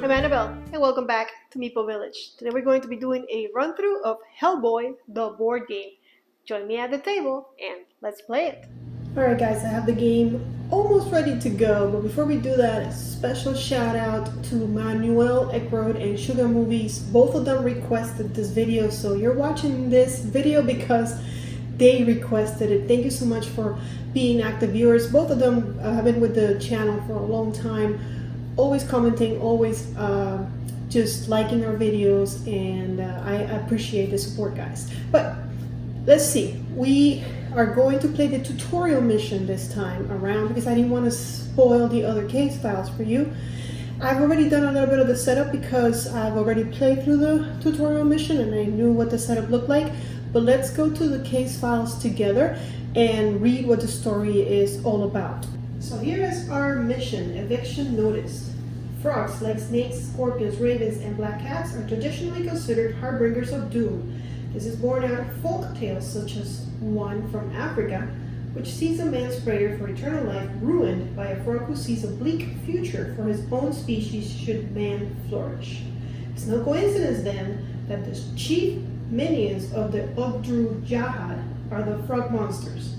I'm Annabelle, and welcome back to Meeple Village. Today we're going to be doing a run-through of Hellboy, the board game. Join me at the table, and let's play it. Alright guys, I have the game almost ready to go, but before we do that, a special shout out to Manuel Ekrod and Sugar Movies. Both of them requested this video, so you're watching this video because they requested it. Thank you so much for being active viewers. Both of them have been with the channel for a long time, always commenting, always just liking our videos, and I appreciate the support, guys. But let's see, we are going to play the tutorial mission this time around because I didn't want to spoil the other case files for you. I've already done a little bit of the setup because I've already played through the tutorial mission and I knew what the setup looked like. But let's go to the case files together and read what the story is all about. So here is our mission: eviction notice. Frogs like snakes, scorpions, ravens, and black cats are traditionally considered harbingers of doom. This is born out of folk tales such as one from Africa, which sees a man's prayer for eternal life ruined by a frog who sees a bleak future for his own species should man flourish. It's no coincidence then that the chief minions of the runthrough Jihad are the frog monsters.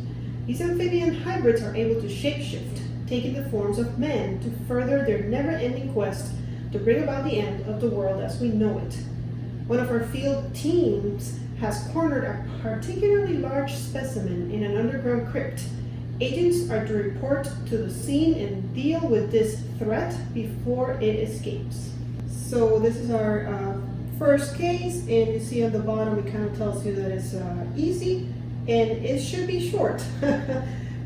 These amphibian hybrids are able to shapeshift, taking the forms of men to further their never-ending quest to bring about the end of the world as we know it. One of our field teams has cornered a particularly large specimen in an underground crypt. Agents are to report to the scene and deal with this threat before it escapes. So this is our first case, and you see on the bottom it kind of tells you that it's easy and it should be short.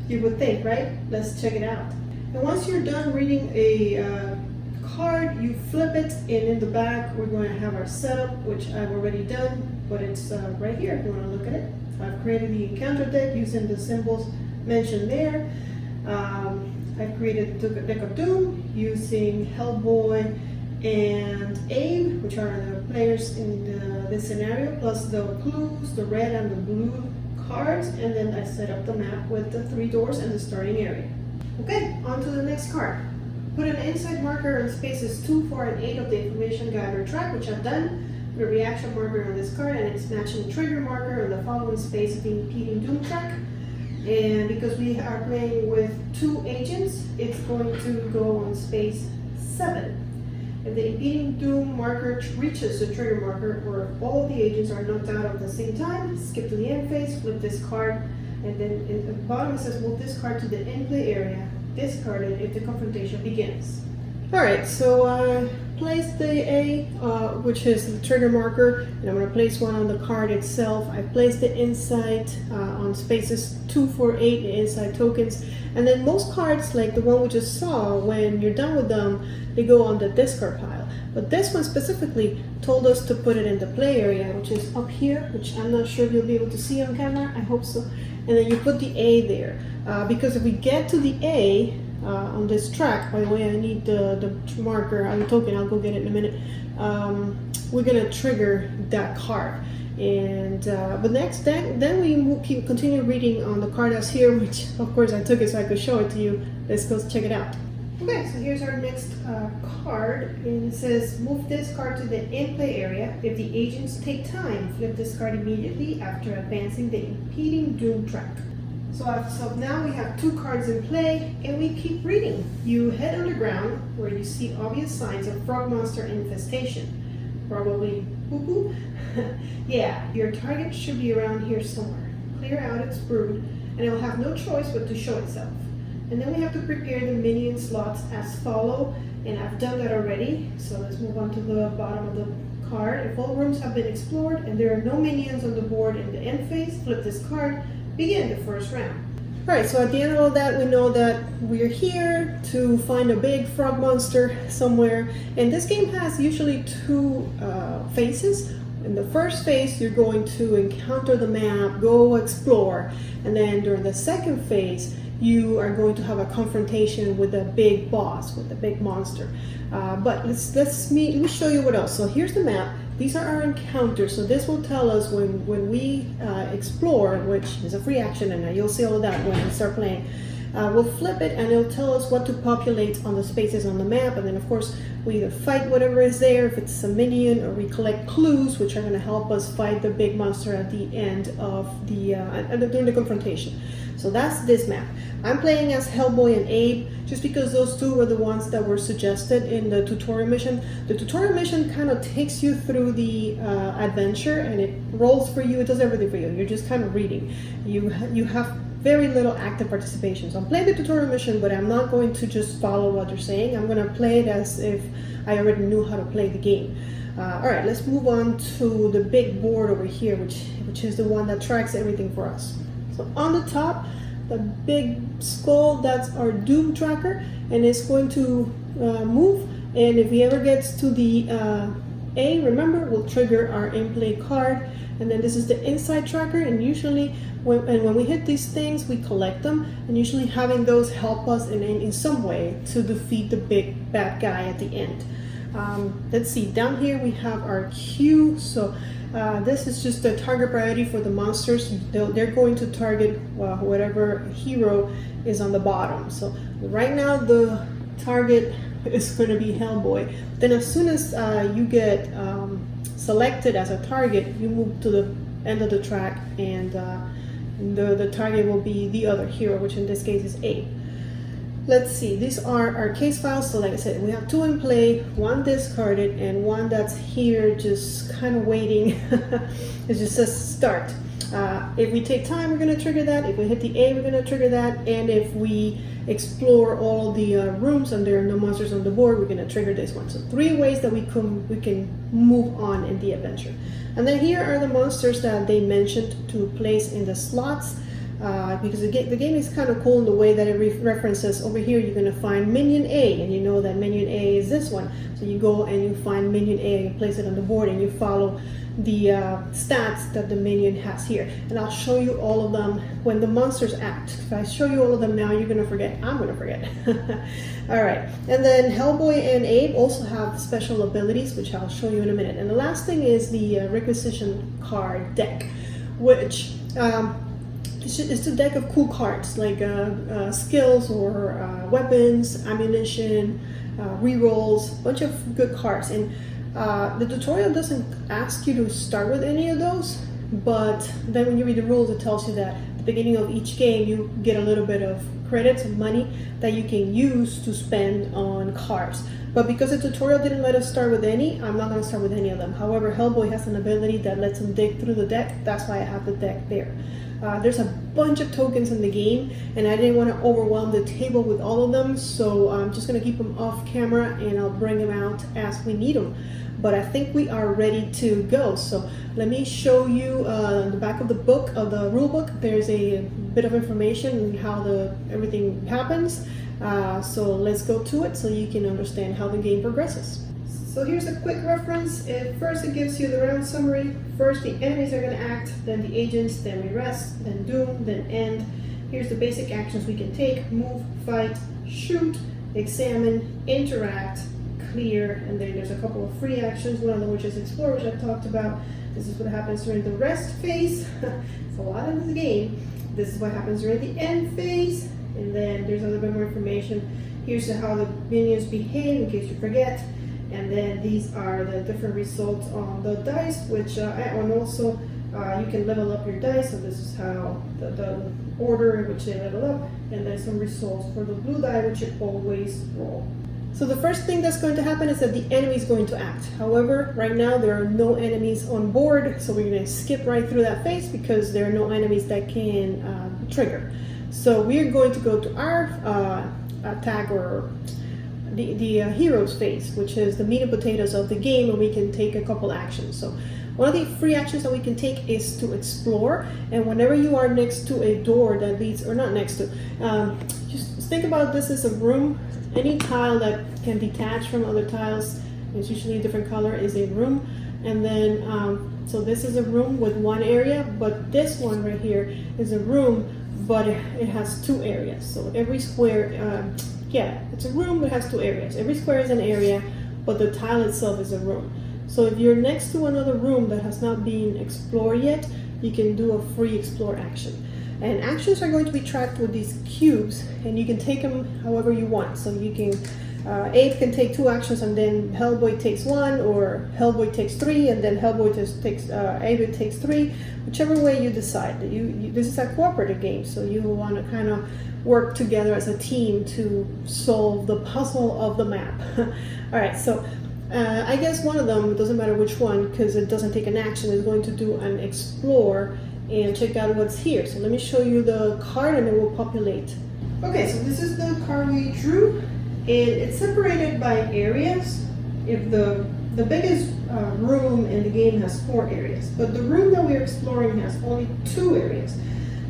You would think, right? Let's check it out. And once you're done reading a card, you flip it, and in the back we're going to have our setup, which I've already done, but it's right here if you want to look at it. I've created the encounter deck using the symbols mentioned there. I've created the deck of doom using Hellboy and Abe, which are the players in this scenario, plus the clues, the red and the blue cards, and then I set up the map with the 3 doors and the starting area. Okay, on to the next card. Put an inside marker on spaces 2, 4, and 8 of the information gathered track, which I've done. Put a reaction marker on this card and its matching trigger marker on the following space of the impeding doom track. And because we are playing with 2 agents, it's going to go on space 7. If the impeding doom marker reaches the trigger marker, or if all the agents are knocked out at the same time, skip to the end phase, flip this card, and then at the bottom it says move this card to the end play area, discard it if the confrontation begins. Alright, so I placed the A, which is the trigger marker, and I'm going to place one on the card itself. I placed the insight on spaces 2, 4, 8, the inside tokens, and then most cards, like the one we just saw, when you're done with them, they go on the discard pile. But this one specifically told us to put it in the play area, which is up here, which I'm not sure if you'll be able to see on camera. I hope so. And then you put the A there, because if we get to the A on this track, by the way, I need the marker, the token, I'll go get it in a minute. We're gonna trigger that card. And but next, then we continue reading on the card that's here, which of course I took it so I could show it to you. Let's go check it out. Okay, so here's our next card, and it says move this card to the end play area. If the agents take time, flip this card immediately after advancing the impeding doom track. So as of now, we have 2 cards in play, and we keep reading. You head underground where you see obvious signs of frog monster infestation. Probably poo-poo? Yeah, your target should be around here somewhere. Clear out its brood, and it will have no choice but to show itself. And then we have to prepare the minion slots as follow, and I've done that already. So let's move on to the bottom of the card. If all rooms have been explored and there are no minions on the board in the end phase, flip this card, begin the first round. Alright, so at the end of all that, we know that we're here to find a big frog monster somewhere. And this game has usually 2 phases. In the first phase, you're going to encounter the map, go explore, and then during the second phase, you are going to have a confrontation with a big boss, with a big monster. But let me show you what else. So here's the map. These are our encounters. So this will tell us when we explore, which is a free action, and you'll see all of that when we start playing. we'll flip it and it'll tell us what to populate on the spaces on the map. And then of course we either fight whatever is there, if it's a minion, or we collect clues which are going to help us fight the big monster at the end of the during the confrontation. So that's this map. I'm playing as Hellboy and Abe just because those two were the ones that were suggested in the tutorial mission. The tutorial mission kind of takes you through the adventure, and it rolls for you, it does everything for you. You're just kind of reading. You have very little active participation. So I'm playing the tutorial mission, but I'm not going to just follow what they're saying. I'm going to play it as if I already knew how to play the game. Alright, let's move on to the big board over here, which is the one that tracks everything for us. So on the top, the big skull, that's our doom tracker, and it's going to move, and if he ever gets to the A, remember, we'll trigger our in-play card. And then this is the inside tracker, and usually when we hit these things, we collect them, and usually having those help us in some way to defeat the big bad guy at the end. Let's see, down here we have our Q. So this is just the target priority for the monsters. They're going to target whatever hero is on the bottom. So right now the target is going to be Hellboy. Then as soon as you get selected as a target, you move to the end of the track, and the target will be the other hero, which in this case is Abe. Let's see, these are our case files. So like I said, we have two in play, one discarded, and one that's here just kind of waiting. It just says start. If we take time, we're going to trigger that. If we hit the A, we're going to trigger that. And if we explore all the rooms and there are no monsters on the board, we're going to trigger this one. So 3 ways that we can move on in the adventure. And then here are the monsters that they mentioned to place in the slots. Because the game is kind of cool in the way that it references. Over here you're going to find minion A, and you know that minion A is this one. So you go and you find minion A and you place it on the board, and you follow the stats that the minion has here. And I'll show you all of them when the monsters act. If I show you all of them now, you're going to forget. I'm going to forget. Alright, and then Hellboy and Abe also have special abilities, which I'll show you in a minute. And the last thing is the requisition card deck, which it's a deck of cool cards like skills or weapons, ammunition, rerolls, a bunch of good cards. And the tutorial doesn't ask you to start with any of those, but then when you read the rules, it tells you that at the beginning of each game you get a little bit of credits and money that you can use to spend on cards. But because the tutorial didn't let us start with any, I'm not going to start with any of them. However, Hellboy has an ability that lets him dig through the deck. That's why I have the deck there. There's a bunch of tokens in the game, and I didn't want to overwhelm the table with all of them, so I'm just going to keep them off camera and I'll bring them out as we need them. But I think we are ready to go. So let me show you in the back of the book, of the rule book, there's a bit of information on how everything happens. So let's go to it so you can understand how the game progresses. So here's a quick reference. First it gives you the round summary. First the enemies are going to act, then the agents, then we rest, then doom, then end. Here's the basic actions we can take: move, fight, shoot, examine, interact, clear, and then there's a couple of free actions, one of them which is explore, which I've talked about. This is what happens during the rest phase. It's a lot in the game. This is what happens during the end phase, and then there's a little bit more information. Here's how the minions behave in case you forget. And then these are the different results on the dice, which and also you can level up your dice. So this is how the order in which they level up, and then some results for the blue die, which you always roll. So the first thing that's going to happen is that the enemy is going to act. However, right now there are no enemies on board, so we're going to skip right through that phase because there are no enemies that can trigger. So we're going to go to our attack, or the heroes phase, which is the meat and potatoes of the game, and we can take a couple actions. So one of the free actions that we can take is to explore, and whenever you are next to a door that leads, or not next to, just think about this as a room. Any tile that can detach from other tiles, it's usually a different color, is a room. And then so this is a room with one area, but this one right here is a room, but it has 2 areas. So every square, yeah, it's a room that has 2 areas. Every square is an area, but the tile itself is a room. So if you're next to another room that has not been explored yet, you can do a free explore action. And actions are going to be tracked with these cubes, and you can take them however you want. So you can, Abe can take 2 actions and then Hellboy takes 1, or Hellboy takes 3 and then Hellboy just takes, Abe takes 3, whichever way you decide. This is a cooperative game, so you want to kind of work together as a team to solve the puzzle of the map. All right, so I guess one of them, it doesn't matter which one because it doesn't take an action, is going to do an explore and check out what's here. So let me show you the card and it will populate. Okay, so this is the card we drew, and it's separated by areas. If the biggest room in the game has 4 areas, but the room that we're exploring has only 2 areas.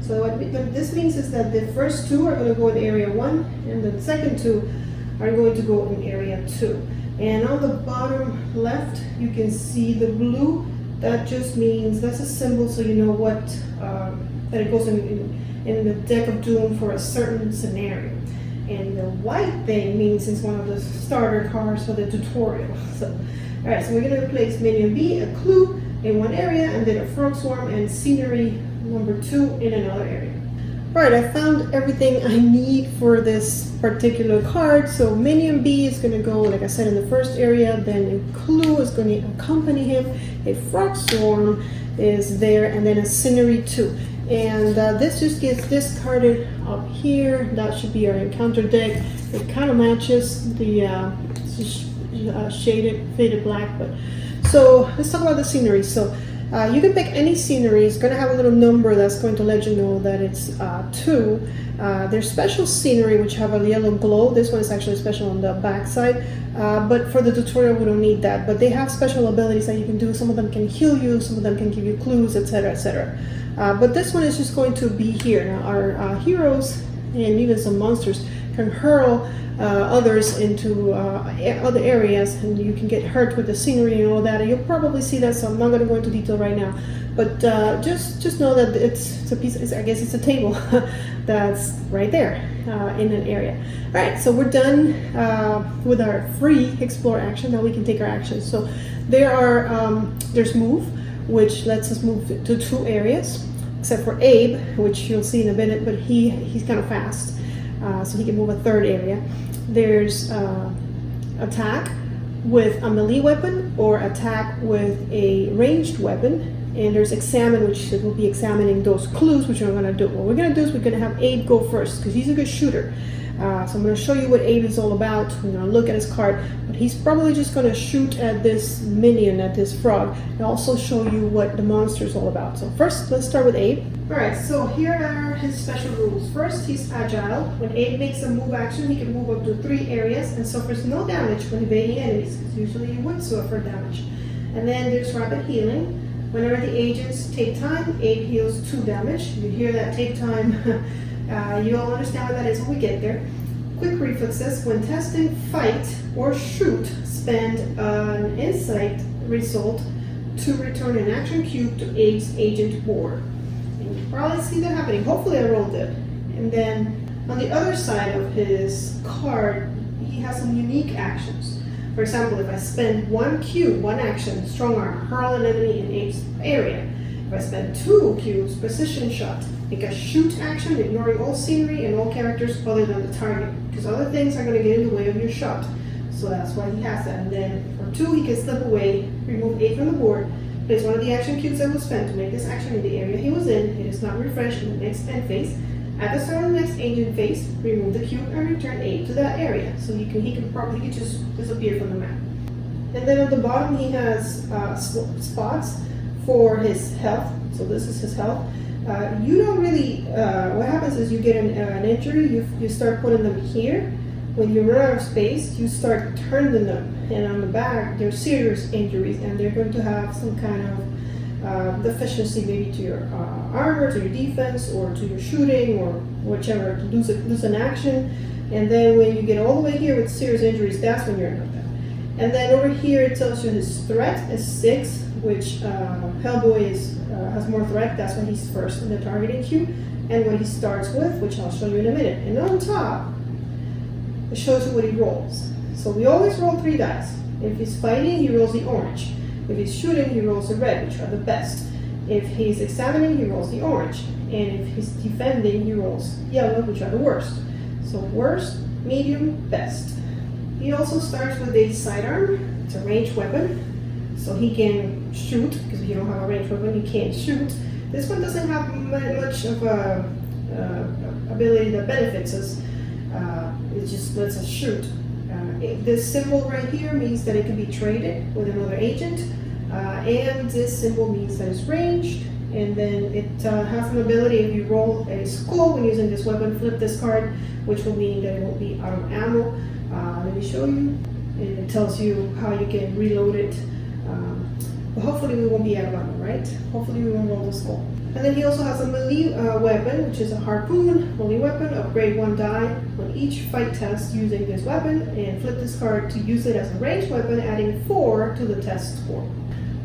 So what this means is that the first 2 are going to go in area 1, and the second 2 are going to go in area 2. And on the bottom left, you can see the blue. That just means, that's a symbol so you know what, that it goes in the deck of doom for a certain scenario. And the white thing means it's one of the starter cards for the tutorial. So, all right, so we're going to place minion B, a clue in one area, and then a frog swarm and scenery number 2 in another area. All right, I found everything I need for this particular card. So minion B is going to go, like I said, in the first area, then a clue is going to accompany him, a frog swarm is there, and then a scenery 2. And this just gets discarded up here. That should be our encounter deck. It kind of matches the faded black. But so let's talk about the scenery. So you can pick any scenery. It's going to have a little number that's going to let you know that it's 2. There's special scenery which have a yellow glow. This one is actually special on the back side, but for the tutorial we don't need that. But they have special abilities that you can do. Some of them can heal you, some of them can give you clues, etc., etc. But this one is just going to be here. Now our heroes and even some monsters can hurl others into other areas, and you can get hurt with the scenery and all that, and you'll probably see that, so I'm not going to go into detail right now. But just know that it's a piece, I guess it's a table that's right there in an area. All right, so we're done with our free explore action. Now we can take our actions. So there's move, which lets us move to 2 areas, except for Abe, which you'll see in a minute, but he's kind of fast, so he can move a 3rd area. There's attack with a melee weapon or attack with a ranged weapon. And there's examine, which will be examining those clues, which I'm going to do. What we're going to do is we're going to have Abe go first because he's a good shooter. So I'm going to show you what Abe is all about. We're going to look at his card, but he's probably just going to shoot at this minion, at this frog, and also show you what the monster is all about. So first, let's start with Abe. All right, so here are his special rules. First, he's agile. When Abe makes a move action, he can move up to 3 areas and suffers no damage when evading enemies, because usually you would suffer damage. And then there's rapid healing. Whenever the agents take time, Abe heals 2 damage. You hear that take time. You'll understand what that is when we get there. Quick reflexes. When testing, fight, or shoot, spend an insight result to return an action cube to Abe's agent board. And you probably see that happening. Hopefully I rolled it. And then on the other side of his card, he has some unique actions. For example, if I spend 1 cube, 1 action, strong arm, hurl an enemy in Abe's area. If I spend 2 cubes, precision shot, make a shoot action, ignoring all scenery and all characters other than the target, because other things are going to get in the way of your shot. So that's why he has that. And then for 2, he can slip away, remove Abe from the board, place one of the action cubes that was spent to make this action in the area he was in. It is not refreshed in the next end phase. At the start of the next agent phase, remove the cube and return Abe to that area. So he can probably just disappear from the map. And then at the bottom he has spots for his health. So this is his health. You don't really, what happens is you get an injury, you start putting them here. When you run out of space, you start turning them. And on the back, they're serious injuries, and they're going to have some kind of deficiency maybe to your armor, to your defense, or to your shooting, or whichever, to lose an action. And then when you get all the way here with serious injuries, that's when you're in knockdown. And then over here it tells you his threat is 6, which Hellboy has more threat. That's when he's first in the targeting queue. And what he starts with, which I'll show you in a minute. And on top, it shows you what he rolls. So we always roll 3 dice. If he's fighting, he rolls the orange. If he's shooting, he rolls the red, which are the best. If he's examining, he rolls the orange. and if he's defending, he rolls yellow, which are the worst. So worst, medium, best. He also starts with a sidearm. It's a ranged weapon, so he can shoot, because if you don't have a ranged weapon, you can't shoot. This one doesn't have much of a ability that benefits us. It just lets us shoot. This symbol right here means that it can be traded with another agent, and this symbol means that it's ranged. And then it has an ability, if you roll a skull when using this weapon, flip this card, which will mean that it will be out of ammo. Let me show you. And it tells you how you can reload it. But hopefully we won't be out of ammo, right? Hopefully we won't roll the skull. And then he also has a melee weapon, which is a harpoon, melee weapon, upgrade 1 die on each fight test using this weapon, and flip this card to use it as a ranged weapon, adding 4 to the test score.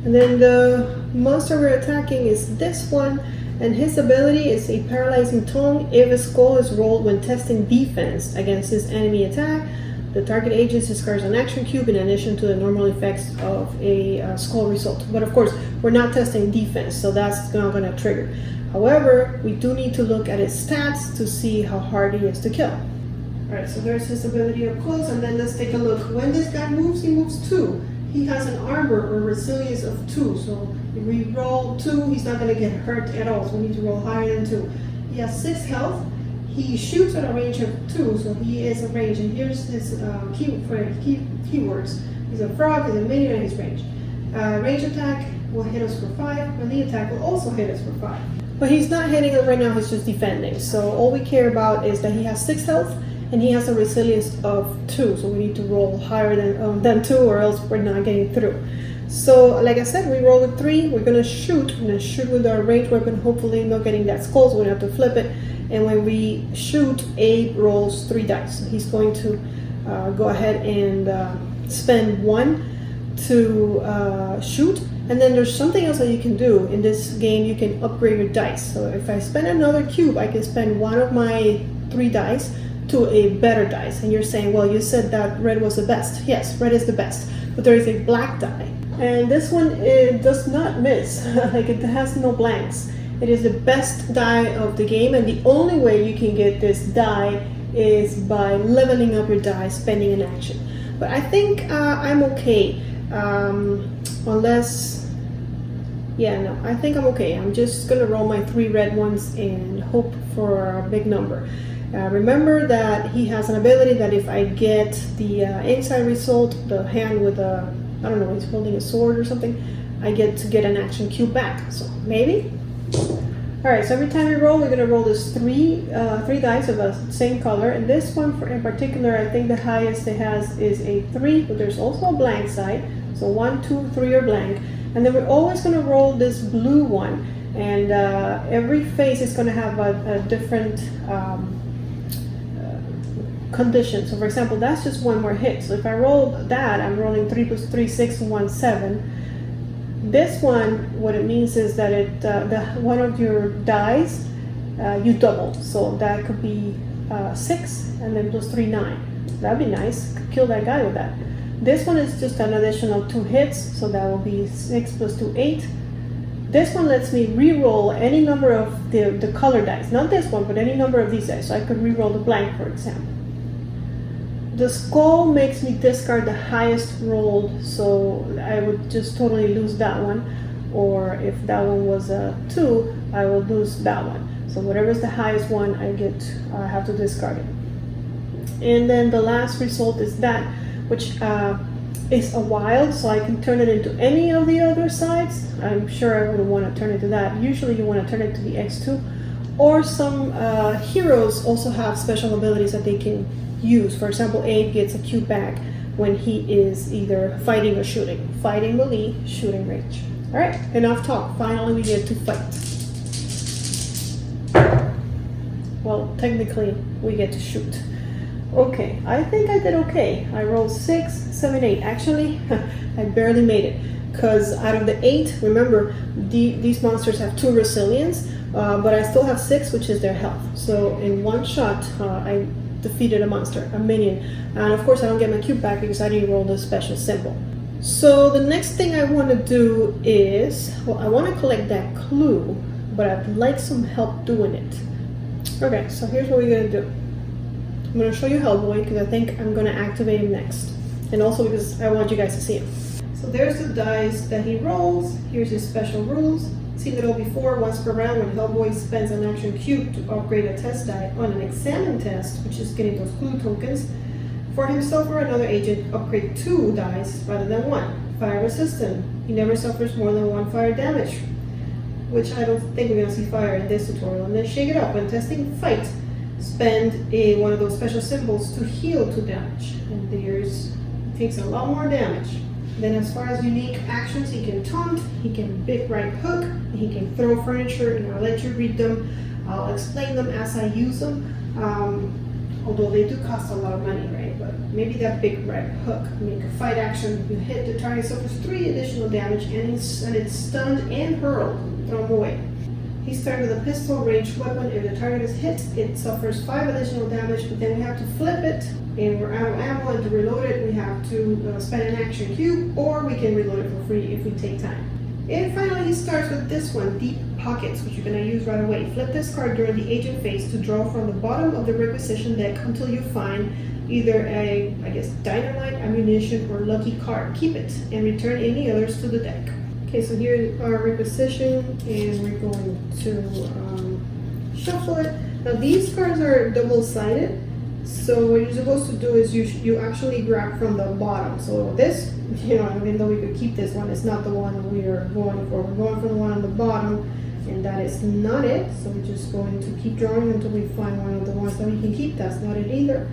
And then the monster we're attacking is this one, and his ability is a paralyzing tongue. If a skull is rolled when testing defense against this enemy attack, the target agent discards an action cube in addition to the normal effects of a skull result. But of course, we're not testing defense, so that's not going to trigger. However, we do need to look at his stats to see how hard he is to kill. Alright, so there's his ability up close, and then let's take a look. When this guy moves, he moves 2. He has an armor or resilience of 2, so if we roll 2, he's not going to get hurt at all, so we need to roll higher than 2. He has 6 health. He shoots at a range of 2, so he is a range. And here's his keywords. He's a frog, he's a minion, and he's range. Range attack will hit us for 5, melee attack will also hit us for 5. But he's not hitting us right now, he's just defending. So all we care about is that he has 6 health, and he has a resilience of 2, so we need to roll higher than 2, or else we're not getting through. So like I said, we roll with 3, we're going to shoot. We're going to shoot with our ranged weapon, hopefully not getting that skull, so we don't have to flip it. And when we shoot, Abe rolls 3 dice. So he's going to go ahead and spend 1 to shoot. And then there's something else that you can do. In this game, you can upgrade your dice. So if I spend another cube, I can spend 1 of my 3 dice to a better dice. And you're saying, well, you said that red was the best. Yes, red is the best. But there is a black die. And this one, it does not miss. Like, it has no blanks. It is the best die of the game, and the only way you can get this die is by leveling up your die, spending an action. But I think I'm okay, unless, yeah, no, I think I'm okay. I'm just gonna roll my 3 red ones and hope for a big number. Remember that he has an ability that if I get the inside result, the hand with a, I don't know, he's holding a sword or something, I get to get an action cube back, so maybe? Alright, so every time we roll, we're going to roll this 3 dice of the same color, and this one in particular, I think the highest it has is a 3, but there's also a blank side, so 1, 2, 3 are blank, and then we're always going to roll this blue one, and every face is going to have a different condition. So for example, that's just 1 more hit, so if I roll that, I'm rolling 3 plus 3, 6, and 1, 7. This one, what it means is that one of your dice you doubled, so that could be 6 and then plus 3, 9. That'd be nice. Could kill that guy with that. This one is just an additional 2 hits, so that will be 6 plus 2, 8. This one lets me re-roll any number of the color dice, not this one, but any number of these dice. So I could re-roll the blank, for example. The skull makes me discard the highest rolled, so I would just totally lose that one. Or if that one was a 2, I will lose that one. So whatever is the highest one, I have to discard it. And then the last result is that, which is a wild, so I can turn it into any of the other sides. I'm sure I wouldn't want to turn it to that. Usually you want to turn it to the X2. Or some heroes also have special abilities that they can use. For example, Abe gets a cube back when he is either fighting or shooting. Fighting melee, shooting range. Alright, enough talk. Finally we get to fight. Well, technically we get to shoot. Okay, I think I did okay. I rolled 6, 7, 8. Actually, I barely made it. Because out of the 8, remember, these monsters have 2 resilience, but I still have 6, which is their health. So in one shot, I defeated a monster, a minion, and of course I don't get my cube back because I didn't roll the special symbol. So the next thing I want to do is, well, I want to collect that clue but I'd like some help doing it. Okay, so here's what we're gonna do. I'm gonna show you Hellboy because I think I'm gonna activate him next. And also because I want you guys to see him. So there's the dice that he rolls. Here's his special rules. Seen it all before. Once per round, when Hellboy spends an action cube to upgrade a test die on an examine test, which is getting those clue tokens, for himself or another agent, upgrade 2 dice rather than 1. Fire resistant. He never suffers more than 1 fire damage, which I don't think we're gonna see fire in this tutorial. And then shake it up. When testing fight, spend one of those special symbols to heal 2 damage. And there's takes a lot more damage. Then as far as unique actions, he can taunt, he can big right hook, he can throw furniture, and I'll let you read them. I'll explain them as I use them. Although they do cost a lot of money, right? But maybe that big right hook. Make a fight action, you hit the target, suffers 3 additional damage, and it's stunned and hurled. Throw him away. He started with a pistol ranged weapon. If the target is hit, it suffers 5 additional damage, but then we have to flip it, and we're out of ammo, and to reload it, we have to spend an action cube, or we can reload it for free if we take time. And finally, he starts with this one, Deep Pockets, which you're going to use right away. Flip this card during the agent phase to draw from the bottom of the requisition deck until you find either a, dynamite, ammunition, or lucky card. Keep it, and return any others to the deck. Okay, so here's our requisition, and we're going to shuffle it. Now these cards are double-sided, so what you're supposed to do is you actually grab from the bottom. So this, even though we could keep this one, it's not the one we are going for. We're going for the one on the bottom, and that is not it. So we're just going to keep drawing until we find one of the ones that we can keep. That's not it either.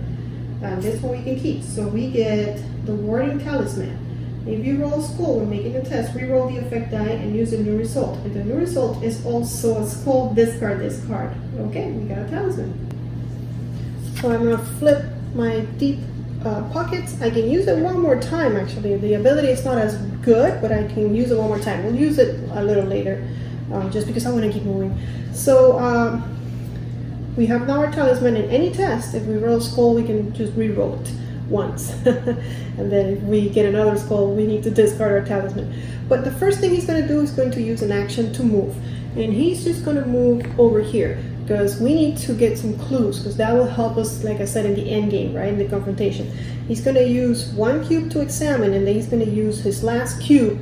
And this one we can keep. So we get the Warding Talisman. If you roll a skull when making a test, re-roll the effect die and use a new result. If the new result is also a skull, discard this card. Okay, we got a talisman. So I'm gonna flip my Deep Pockets. I can use it one more time actually. The ability is not as good, but I can use it one more time. We'll use it a little later, just because I want to keep moving. So we have now our talisman. In any test, if we roll a skull, we can just re-roll it once. And then if we get another skull, we need to discard our talisman. But the first thing he's going to do is going to use an action to move. And he's just going to move over here because we need to get some clues, because that will help us, like I said, in the end game, right, in the confrontation. He's going to use 1 cube to examine, and then he's going to use his last cube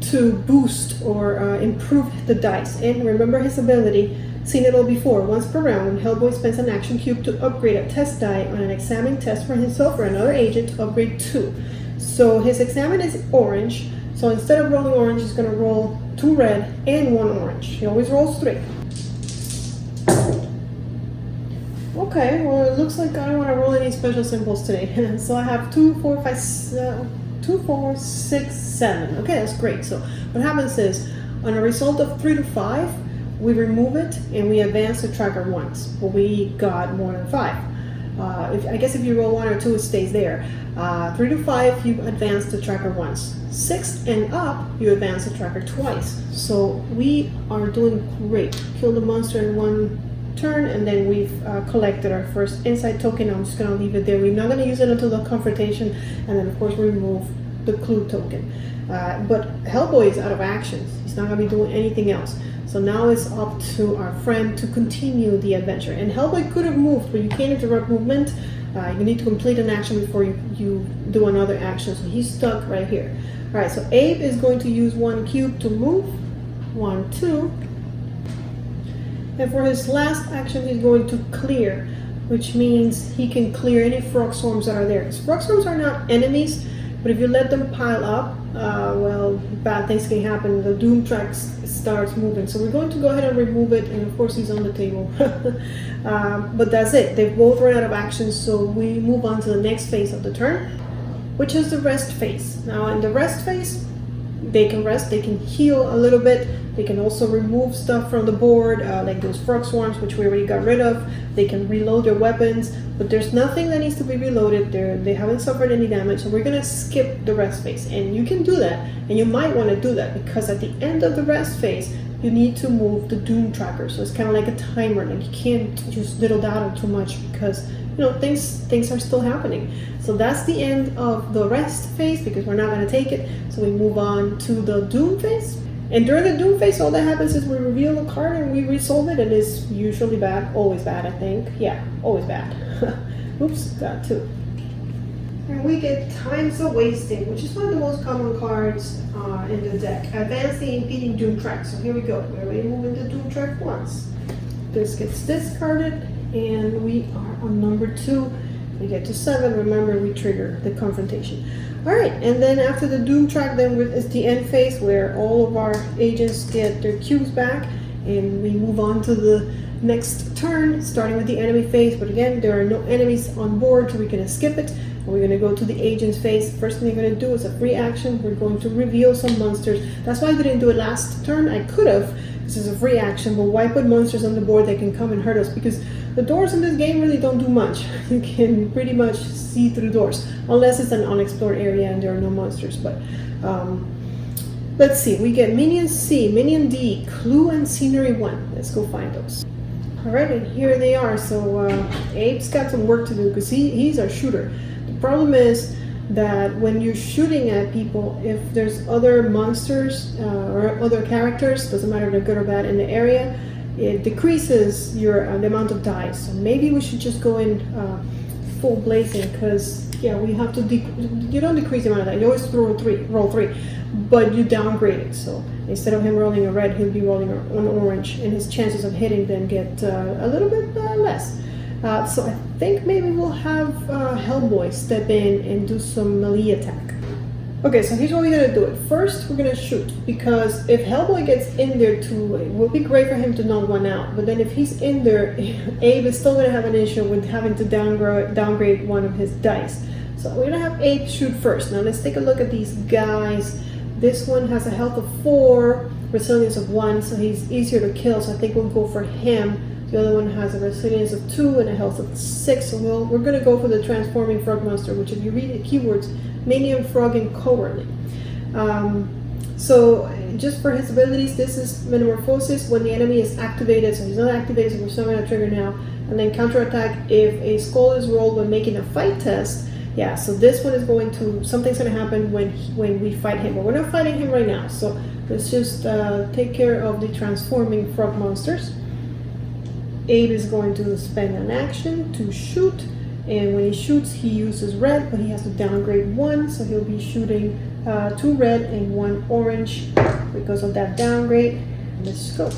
to boost or improve the dice. And remember his ability, seen it all before. Once per round, when Hellboy spends an action cube to upgrade a test die on an examine test for himself or another agent, to upgrade 2. So his examine is orange. So instead of rolling orange, he's going to roll 2 red and 1 orange. He always rolls 3. Okay, well it looks like I don't want to roll any special symbols today. So I have 2, 4, 5, 2, 4, 6, 7. Okay, that's great. So what happens is, on a result of 3 to 5, we remove it and we advance the tracker once, but we got more than 5. I guess if you roll 1 or 2, it stays there. 3 to 5, you advance the tracker once. 6 and up, you advance the tracker twice. So we are doing great. Kill the monster in 1 turn, and then we've collected our first insight token. I'm just going to leave it there. We're not going to use it until the confrontation, and then of course we remove the clue token. But Hellboy is out of actions. He's not going to be doing anything else. So now it's up to our friend to continue the adventure. And Hellboy could have moved, but you can't interrupt movement. You need to complete an action before you do another action. So he's stuck right here. All right, so Abe is going to use 1 cube to move. 1, 2. And for his last action, he's going to clear, which means he can clear any frog swarms that are there. Because frog swarms are not enemies, but if you let them pile up, well, bad things can happen. The doom track starts moving. So we're going to go ahead and remove it, and of course he's on the table. But that's it. They've both run out of actions, so we move on to the next phase of the turn, which is the rest phase. Now in the rest phase, they can rest, they can heal a little bit. They can also remove stuff from the board, like those frog swarms, which we already got rid of. They can reload their weapons, but there's nothing that needs to be reloaded. They haven't suffered any damage, so we're gonna skip the rest phase. And you can do that, and you might want to do that, because at the end of the rest phase, you need to move the doom tracker. So it's kind of like a timer. Like you can't just diddle daddle too much, because things are still happening. So that's the end of the rest phase, because we're not going to take it. So we move on to the doom phase. And during the doom phase, all that happens is we reveal a card and we resolve it, and it's usually bad, always bad, I think. Yeah, always bad. Oops, got 2. And we get Times of Wasting, which is one of the most common cards in the deck. Advance the Impeding Doom Track. So here we go. We already moved into Doom Track once. This gets discarded, and we are on number 2. We get to 7. Remember, we trigger the confrontation. All right, and then after the Doom Track, then it's the end phase where all of our agents get their cubes back, and we move on to the next turn, starting with the enemy phase. But again, there are no enemies on board, so we're going to skip it. And we're going to go to the agents phase. First thing you're going to do is a free action. We're going to reveal some monsters. That's why I didn't do it last turn. I could have. This is a free action, but why put monsters on the board that can come and hurt us? Because the doors in this game really don't do much. You can pretty much see through doors, unless it's an unexplored area and there are no monsters. But let's see. We get Minion C, Minion D, Clue, and Scenery 1. Let's go find those. All right, and here they are. So Abe's got some work to do because he's our shooter. The problem is that when you're shooting at people, if there's other monsters or other characters, doesn't matter if they're good or bad in the area, it decreases your the amount of dice. So maybe we should just go in full blazing, because yeah, we have to you don't decrease the amount of dice. You always roll three, but you downgrade it. So instead of him rolling a red, he'll be rolling an orange, and his chances of hitting them get a little bit less. So I think maybe we'll have Hellboy step in and do some melee attack. Okay, so here's what we're gonna do. It first, we're gonna shoot, because if Hellboy gets in there too, it will be great for him to knock one out. But then if he's in there, Abe is still gonna have an issue with having to downgrade one of his dice. So we're gonna have Abe shoot first. Now let's take a look at these guys. This one has a health of 4, resilience of 1, so he's easier to kill. So I think we'll go for him. The other one has a resilience of 2 and a health of 6. So we're going to go for the transforming frog monster, which if you read the keywords, Minion, Frog, and Cowardly. So just for his abilities, this is Metamorphosis when the enemy is activated. So he's not activated, so we're still going to trigger now. And then counterattack if a skull is rolled when making a fight test. Yeah, so this one is going to, something's going to happen when we fight him. But we're not fighting him right now. So let's just take care of the transforming frog monsters. Abe is going to spend an action to shoot, and when he shoots, he uses red, but he has to downgrade 1, so he'll be shooting 2 red and 1 orange because of that downgrade. Let's go.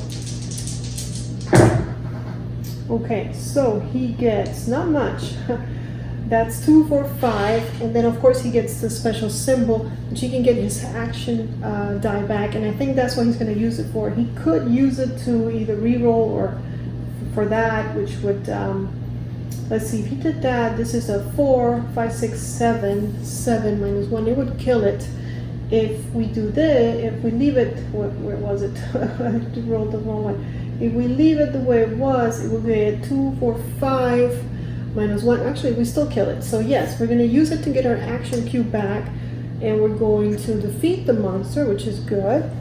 Okay, so he gets not much. That's 2, 4, 5, and then of course he gets the special symbol, which he can get his action die back, and I think that's what he's going to use it for. He could use it to either reroll or for that, which would, let's see, if he did that, this is a 4, 5, 6, 7, 7 minus 1, it would kill it. If we do this, if we leave it, where was it? I rolled the wrong one. If we leave it the way it was, it will be a 2, 4, 5 minus 1. Actually, we still kill it. So yes, we're going to use it to get our action cube back, and we're going to defeat the monster, which is good.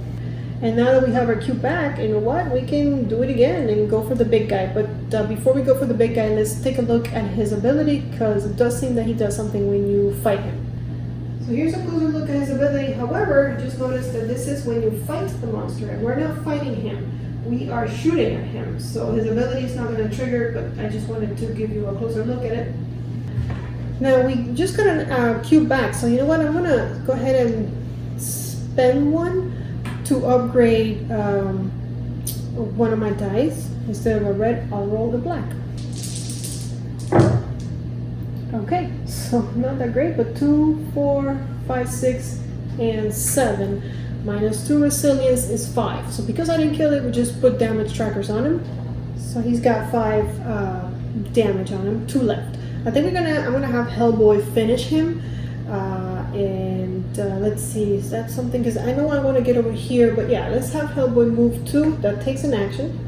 And now that we have our cube back, you know what? We can do it again and go for the big guy. But before we go for the big guy, let's take a look at his ability, because it does seem that he does something when you fight him. So here's a closer look at his ability. However, just notice that this is when you fight the monster, and we're not fighting him. We are shooting at him. So his ability is not going to trigger, but I just wanted to give you a closer look at it. Now we just got a cube back. So you know what? I'm going to go ahead and spend one to upgrade one of my dice. Instead of a red, I'll roll the black. Okay, so not that great, but 2, 4, 5, 6, and 7. Minus 2 resilience is 5. So because I didn't kill it, we just put damage trackers on him. So he's got 5 damage on him, 2 left. I think I'm gonna have Hellboy finish him. Let's see, is that something? Because I know I want to get over here, but yeah, let's have Hellboy move 2. That takes an action.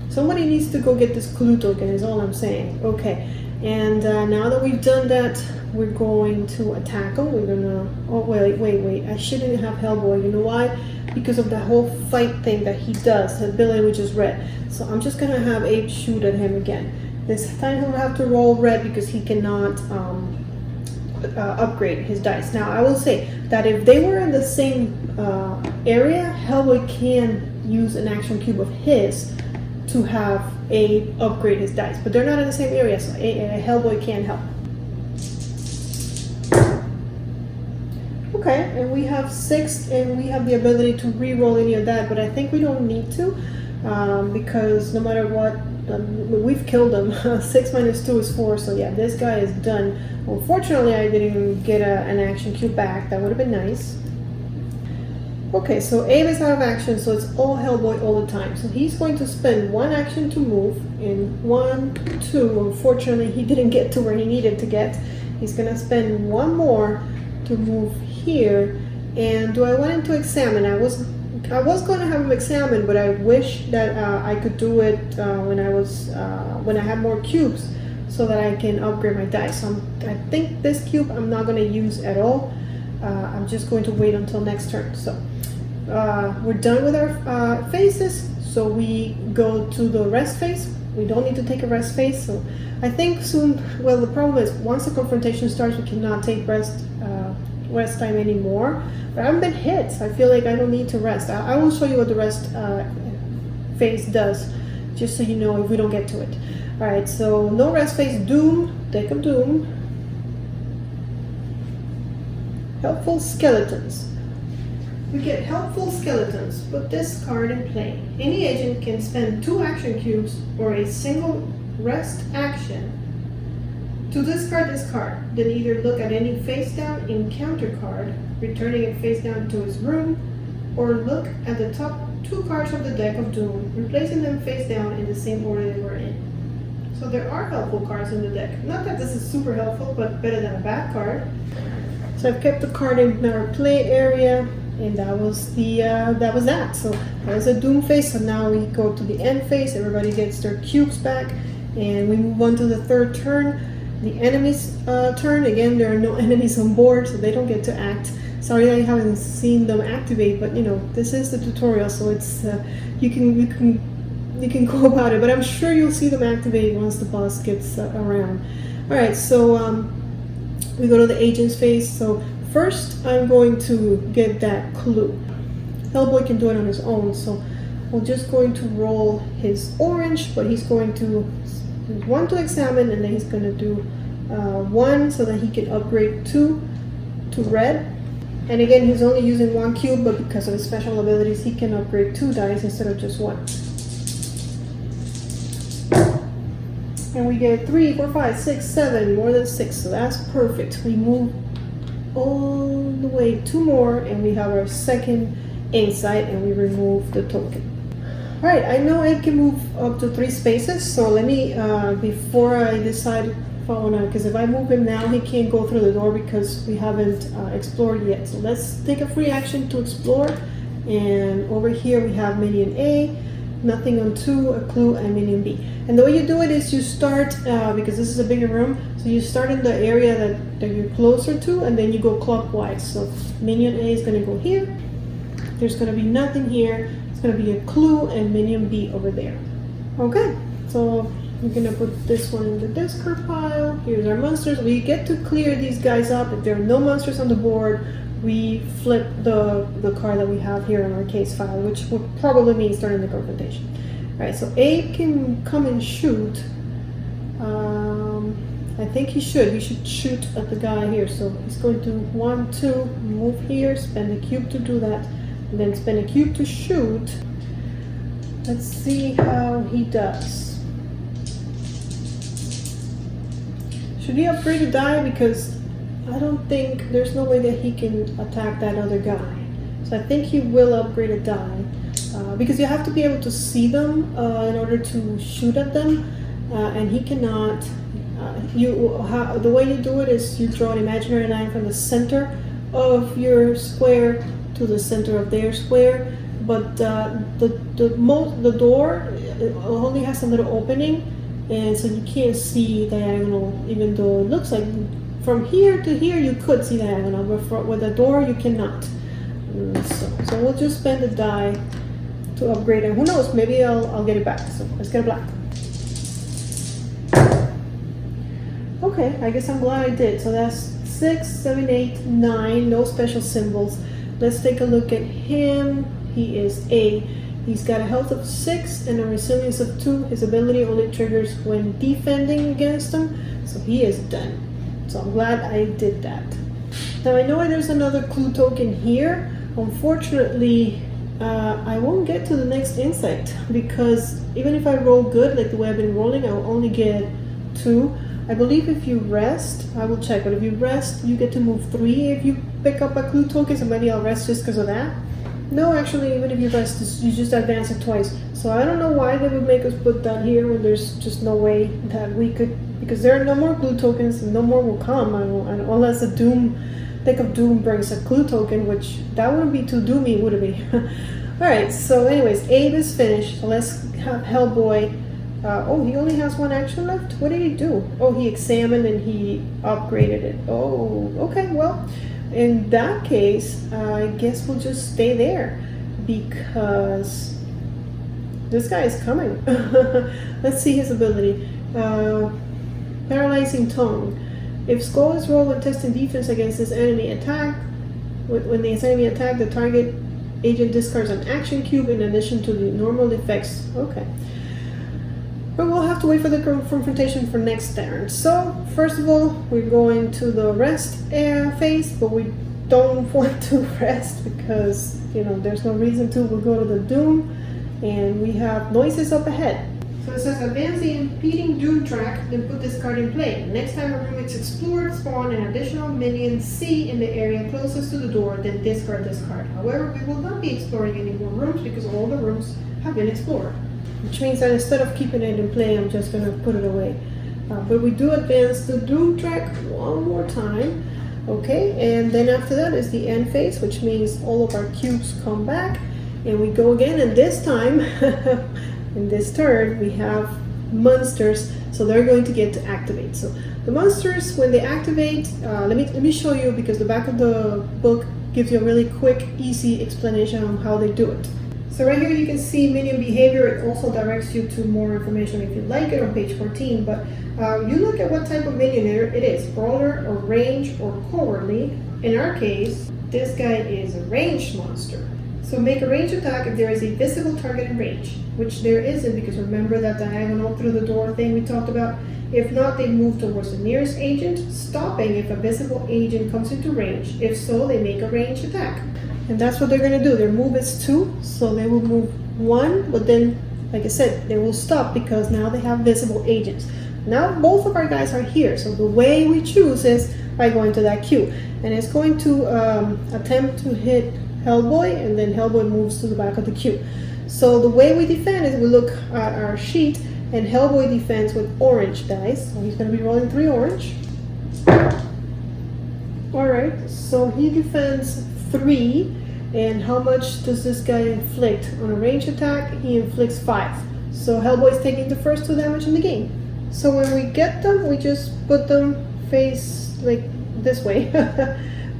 Somebody needs to go get this clue token, is all I'm saying. Okay, and now that we've done that, we're going to attack him. We're gonna, oh wait, I shouldn't have Hellboy. You know why? Because of the whole fight thing that he does, the ability we just read. So I'm just gonna have Abe shoot at him again. This time he'll have to roll red because he cannot upgrade his dice. Now I will say that if they were in the same area, Hellboy can use an action cube of his to have Abe upgrade his dice, but they're not in the same area, so Hellboy can't help. Okay, and we have 6, and we have the ability to re-roll any of that, but I think we don't need to, because no matter what, we've killed them. 6 minus 2 is 4, so yeah, this guy is done. Unfortunately, I didn't get an action cube back. That would have been nice. Okay, so Abe is out of action, so it's all Hellboy all the time. So he's going to spend 1 action to move, and 1, 2. Unfortunately, he didn't get to where he needed to get. He's going to spend 1 more to move here. And do I want him to examine? I was going to have him examine, but I wish that I could do it when I had more cubes, so that I can upgrade my dice. So I think this cube I'm not going to use at all. I'm just going to wait until next turn. So we're done with our phases, so we go to the rest phase. We don't need to take a rest phase, so I think soon. Well, the problem is once the confrontation starts, we cannot take rest time anymore. But I haven't been hit, so I feel like I don't need to rest. I will show you what the rest phase does, just so you know if we don't get to it. All right, so no rest phase. Doom, deck of doom. Helpful skeletons. We get helpful skeletons. Put this card in play. Any agent can spend 2 action cubes or a single rest action to discard this card. Then either look at any face down encounter card, returning it face down to its room, or look at the top 2 cards of the deck of doom, replacing them face down in the same order they were in. So there are helpful cards in the deck. Not that this is super helpful, but better than a bad card. So I've kept the card in our play area, and that was that. So that was a doom phase. So now we go to the end phase. Everybody gets their cubes back, and we move on to the 3rd turn. The enemy's turn. Again, there are no enemies on board, so they don't get to act. Sorry I haven't seen them activate, but you know, this is the tutorial, so it's you can go about it. But I'm sure you'll see them activate once the boss gets around. All right, so we go to the agents phase. So first, I'm going to get that clue. Hellboy can do it on his own, so we're just going to roll his orange, but he's going to 1 to examine, and then he's going to do 1 so that he can upgrade 2 to red. And again, he's only using 1 cube, but because of his special abilities, he can upgrade 2 dice instead of just 1. And we get 3, 4, 5, 6, 7, more than 6, so that's perfect. We move all the way 2 more, and we have our 2nd insight, and we remove the token. All right, I know Abe can move up to 3 spaces, so let me, before I decide if I wanna, because if I move him now, he can't go through the door because we haven't explored yet. So let's take a free action to explore, and over here we have minion A, nothing on 2, a clue, and minion B. And the way you do it is you start, because this is a bigger room, so you start in the area that you're closer to, and then you go clockwise. So minion A is gonna go here, there's gonna be nothing here, going to be a clue, and minion B over there. Okay, so we're going to put this one in the discard pile. Here's our monsters. We get to clear these guys up. If there are no monsters on the board, we flip the card that we have here in our case file, which would probably mean starting the confrontation. All right, so Abe can come and shoot. I think he should shoot at the guy here. So he's going to 1, 2, move here, spend a cube to do that, and then spend a cube to shoot. Let's see how he does. Should he upgrade a die? Because I don't think, there's no way that he can attack that other guy. So I think he will upgrade a die. Because you have to be able to see them in order to shoot at them. And he cannot. The way you do it is you draw an imaginary line from the center of your square to the center of their square, but the door only has a little opening, and so you can't see diagonal, even though it looks like from here to here you could see diagonal, but with the door you cannot. So we'll just spend a die to upgrade, and who knows, maybe I'll get it back. So let's get a black. Okay, I guess I'm glad I did. So that's 6, 7, 8, 9. No special symbols. Let's take a look at him. He is A. He's got a health of 6 and a resilience of 2. His ability only triggers when defending against him. So he is done. So I'm glad I did that. Now I know there's another clue token here. Unfortunately, I won't get to the next insight because even if I roll good like the way I've been rolling, I will only get 2. I believe if you rest, I will check, but if you rest, you get to move 3 if you pick up a clue token, so maybe I'll rest just because of that. No, actually, even if you rest, you just advance it twice. So I don't know why they would make us put that here when there's just no way that we could, because there are no more clue tokens and no more will come, unless a deck of Doom brings a clue token, which that wouldn't be too doomy, would it be? Alright, so anyways, Abe is finished, so let's have Hellboy. Oh, he only has 1 action left? What did he do? Oh, he examined and he upgraded it. Oh, okay, well, in that case, I guess we'll just stay there because this guy is coming. Let's see his ability. Paralyzing Tongue. If Skull is rolled when testing defense against this enemy attack, when the enemy attack, the target agent discards an action cube in addition to the normal effects. Okay. But we'll have to wait for the confrontation for next turn. So, first of all, we're going to the rest phase, but we don't want to rest because, you know, there's no reason to. We'll go to the Doom, and we have noises up ahead. So it says, advance the impeding Doom track, then put this card in play. Next time a room is explored, spawn an additional minion C in the area closest to the door, then discard this card. However, we will not be exploring any more rooms because all the rooms have been explored. Which means that instead of keeping it in play, I'm just going to put it away. But we do advance the Doom track one more time. Okay, and then after that is the end phase, which means all of our cubes come back. And we go again, and this time, in this turn, we have monsters. So they're going to get to activate. So the monsters, when they activate, let me show you because the back of the book gives you a really quick, easy explanation on how they do it. So right here you can see minion behavior. It also directs you to more information if you'd like it on page 14. But you look at what type of minion it is, brawler or range or cowardly. In our case, this guy is a ranged monster. So make a range attack if there is a visible target in range, which there isn't because remember that diagonal through the door thing we talked about. If not, they move towards the nearest agent, stopping if a visible agent comes into range. If so, they make a range attack. And that's what they're going to do. Their move is 2, so they will move 1, but then, like I said, they will stop because now they have visible agents. Now both of our guys are here, so the way we choose is by going to that queue. And it's going to attempt to hit Hellboy, and then Hellboy moves to the back of the queue. So the way we defend is we look at our sheet, and Hellboy defends with orange dice. So he's going to be rolling 3 orange. Alright, so he defends 3, and how much does this guy inflict? On a range attack, he inflicts 5. So Hellboy's taking the first 2 damage in the game. So when we get them, we just put them face like this way.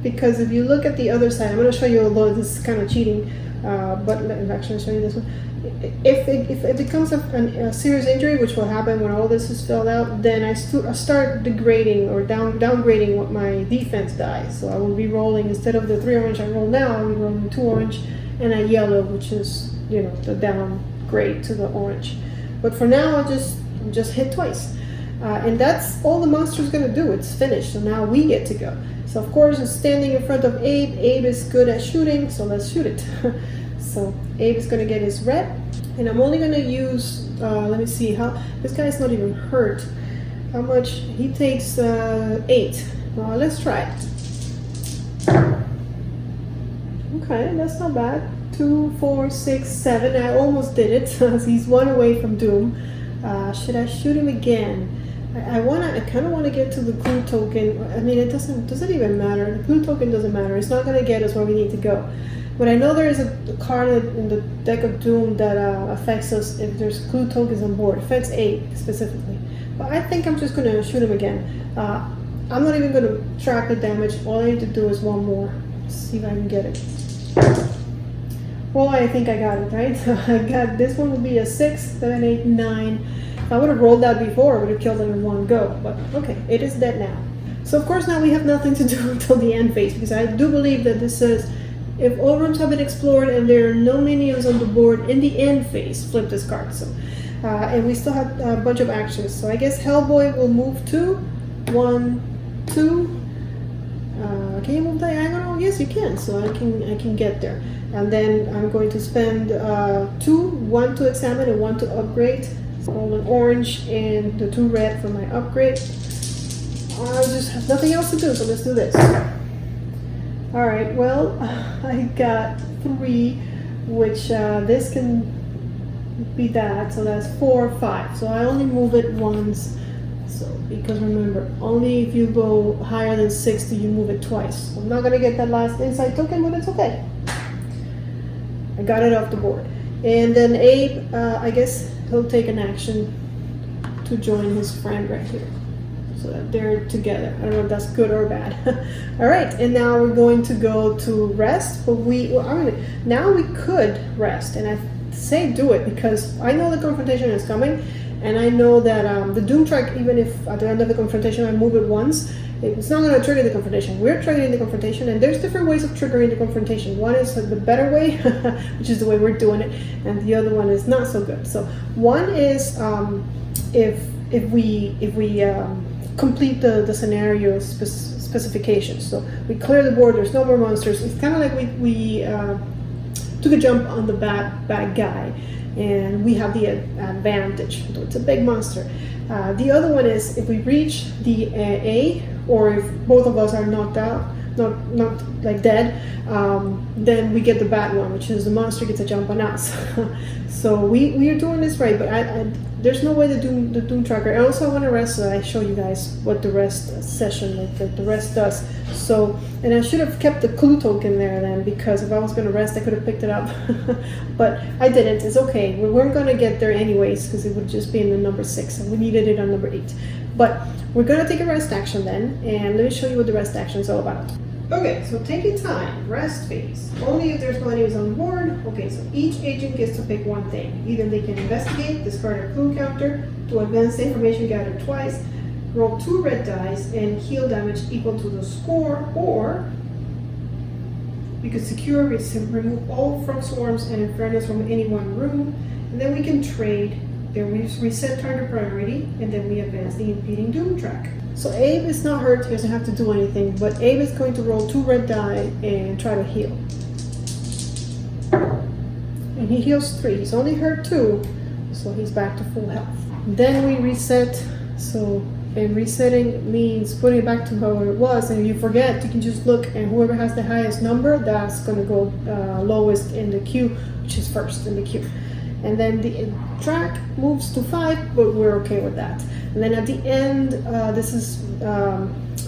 Because if you look at the other side, I'm going to show you, although this is kind of cheating, but let me actually show you this one. If it becomes a serious injury, which will happen when all this is filled out, then I start degrading or downgrading what my defense dies. So I will be rolling, instead of the 3 orange I roll now, I'll be rolling 2 orange and a yellow, which is, you know, the downgrade to the orange. But for now, I'll just hit twice. And that's all the monster's going to do. It's finished. So now we get to go. So of course, I'm standing in front of Abe. Abe is good at shooting, so let's shoot it. So Abe is going to get his red, and I'm only going to use, let me see, how this guy's not even hurt. How much? He takes 8. Well, let's try it. Okay, that's not bad. 2, 4, 6, 7. I almost did it. He's 1 away from Doom. Should I shoot him again? I kind of want to get to the clue token. I mean, does it even matter? The clue token doesn't matter. It's not going to get us where we need to go. But I know there is a card in the deck of Doom that affects us if there's clue tokens on board. It affects 8 specifically. But I think I'm just going to shoot him again. I'm not even going to track the damage. All I need to do is 1 more. Let's see if I can get it. Well, I think I got it, right? So I got, this one would be a 6, 7, 8, 9. If I would have rolled that before, I would have killed him in 1 go. But okay, it is dead now. So of course now we have nothing to do until the end phase, because I do believe that this says if all rooms have been explored and there are no minions on the board in the end phase, flip this card. So, and we still have a bunch of actions. So I guess Hellboy will move to 1, 2. Can you move diagonal? Yes, you can. So I can get there. And then I'm going to spend 2, 1 to examine and 1 to upgrade. So an orange and the 2 red for my upgrade. I just have nothing else to do, so let's do this. All right, well, I got 3, which this can be that, so that's 4, 5. So I only move it once. So, because remember, only if you go higher than 60, you move it twice. So I'm not gonna get that last insight token, but it's okay. I got it off the board. And then Abe, I guess he'll take an action to join his friend right here. So that they're together. I don't know if that's good or bad. All right, and now we're going to go to rest, but now we could rest, and I say do it because I know the confrontation is coming, and I know that the doom track, even if at the end of the confrontation I move it once, it's not going to trigger the confrontation. We're triggering the confrontation, and there's different ways of triggering the confrontation. One is the better way, which is the way we're doing it, and the other one is not so good. So one is if we complete the scenario specifications. So we clear the board, there's no more monsters. It's kind of like we took a jump on the bad guy, and we have the advantage. It's a big monster. The other one is if we reach the A, or if both of us are knocked out, not like dead, then we get the bad one, which is the monster gets a jump on us. So we are doing this right, but there's no way to do the doom tracker. I also want to rest, so I show you guys what the rest session, the rest does. So, and I should have kept the clue token there then, because if I was going to rest, I could have picked it up. But I didn't. It's okay. We weren't going to get there anyways, because it would just be in the number 6, and we needed it on number 8. But we're going to take a rest action then, and let me show you what the rest action is all about. Okay, so taking time, rest phase. Only if there's no enemies on the board. Okay, so each agent gets to pick one thing. Either they can investigate, discard a clue counter to advance the information gathered twice, roll 2 red dice, and heal damage equal to the score, or we could secure, remove all from swarms and infernos from any one room, and then we can trade. Then we reset target priority, and then we advance the impeding doom track. So Abe is not hurt, he doesn't have to do anything, but Abe is going to roll 2 red die and try to heal. And he heals 3, he's only hurt 2, so he's back to full health. Then we reset, so, and resetting means putting it back to how it was, and if you forget, you can just look, and whoever has the highest number, that's going to go lowest in the queue, which is first in the queue. And then the track moves to 5, but we're okay with that. And then at the end, this is,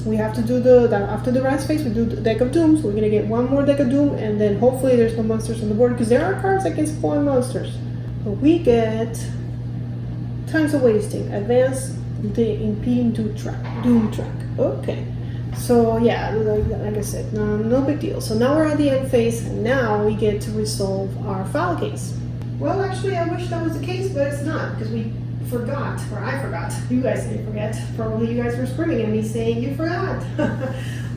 we have to do after the rest phase, we do the deck of doom. So we're gonna get 1 more deck of doom, and then hopefully there's no monsters on the board, because there are cards that can spawn monsters. But we get times of wasting, advance the impeding doom track. Okay. So yeah, like I said, no big deal. So now we're at the end phase, and now we get to resolve our file case. Well, actually, I wish that was the case, but it's not, because we forgot, or I forgot. You guys didn't forget. Probably you guys were screaming at me saying you forgot.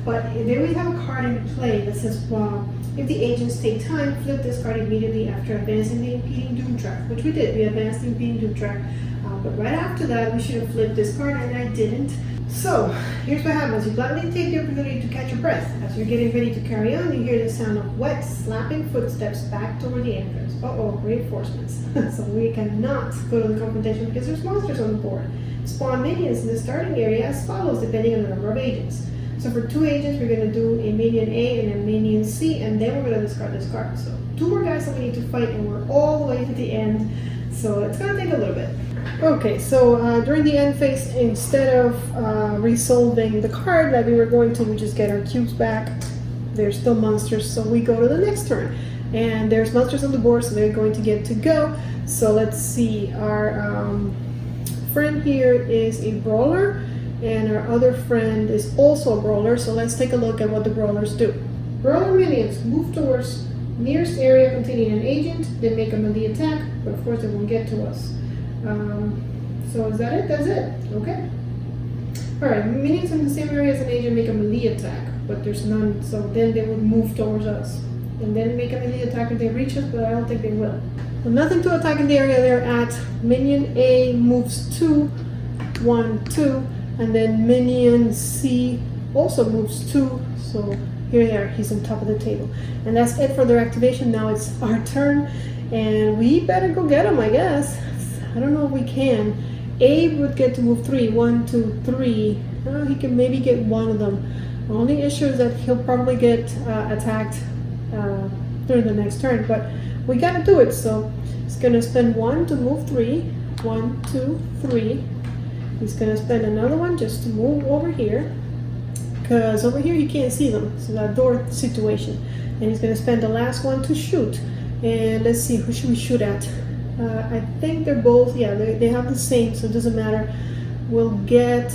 But there we have a card in play that says, well, if the agents take time, flip this card immediately after advancing the impeding doom track, which we did. We advanced the impeding doom track. But right after that, we should have flipped this card, and I didn't. So, here's what happens. You gladly take the opportunity to catch your breath. As you're getting ready to carry on, you hear the sound of wet, slapping footsteps back toward the entrance. Uh-oh, reinforcements. So we cannot go to the confrontation because there's monsters on the board. Spawn minions in the starting area as follows, depending on the number of agents. So for 2 agents, we're going to do a minion A and a minion C, and then we're going to discard this card. So 2 more guys that we need to fight, and we're all the way to the end. So it's going to take a little bit. Okay, so during the end phase, instead of resolving the card that we were going to, we just get our cubes back. There's still monsters, so we go to the next turn. And there's monsters on the board, so they're going to get to go. So let's see, our friend here is a brawler, and our other friend is also a brawler. So let's take a look at what the brawlers do. Brawler minions move towards nearest area containing an agent, then make a melee attack, but of course they won't get to us. So is that it? That's it. Okay. Alright, minions in the same area as an agent make a melee attack, but there's none, so then they would move towards us. And then make a melee attack if they reach us, but I don't think they will. So nothing to attack in the area they're at. Minion A moves 2, 1, 2, and then minion C also moves 2, so here they are, he's on top of the table. And that's it for their activation. Now it's our turn, and we better go get him, I guess. I don't know if we can. Abe would get to move 3, 1, 2, 3. He can maybe get one of them. The only issue is that he'll probably get attacked during the next turn, but we gotta do it. So he's gonna spend 1 to move 3, 1, 2, 3. He's gonna spend another one just to move over here, because over here you can't see them, so that door situation. And he's gonna spend the last one to shoot. And let's see, who should we shoot at? I think they're both, yeah, they have the same, so it doesn't matter. We'll get,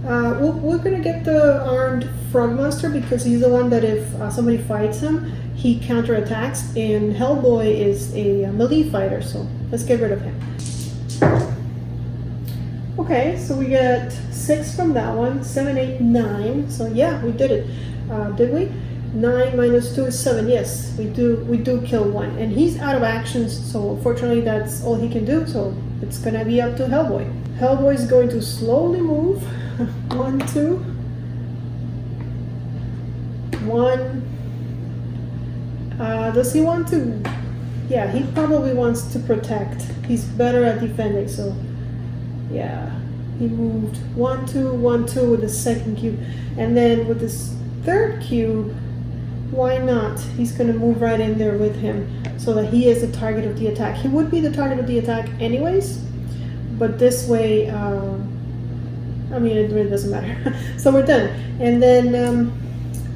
we're gonna get the armed frog monster, because he's the one that if somebody fights him, he counterattacks, and Hellboy is a melee fighter, so let's get rid of him. Okay, so we got 6 from that one, 7, 8, 9. So yeah, we did it. Did we? 9 minus 2 is 7. Yes, we do kill one, and he's out of actions. So unfortunately, that's all he can do. So it's gonna be up to Hellboy. Hellboy is going to slowly move. 1, 2, 1. Does he want to? Yeah, he probably wants to protect. He's better at defending. So. Yeah, he moved 1, 2, 1, 2 with the second cube, and then with this third cube, why not? He's gonna move right in there with him, so that he is the target of the attack. He would be the target of the attack anyways, but this way, I mean, it really doesn't matter. So we're done, and then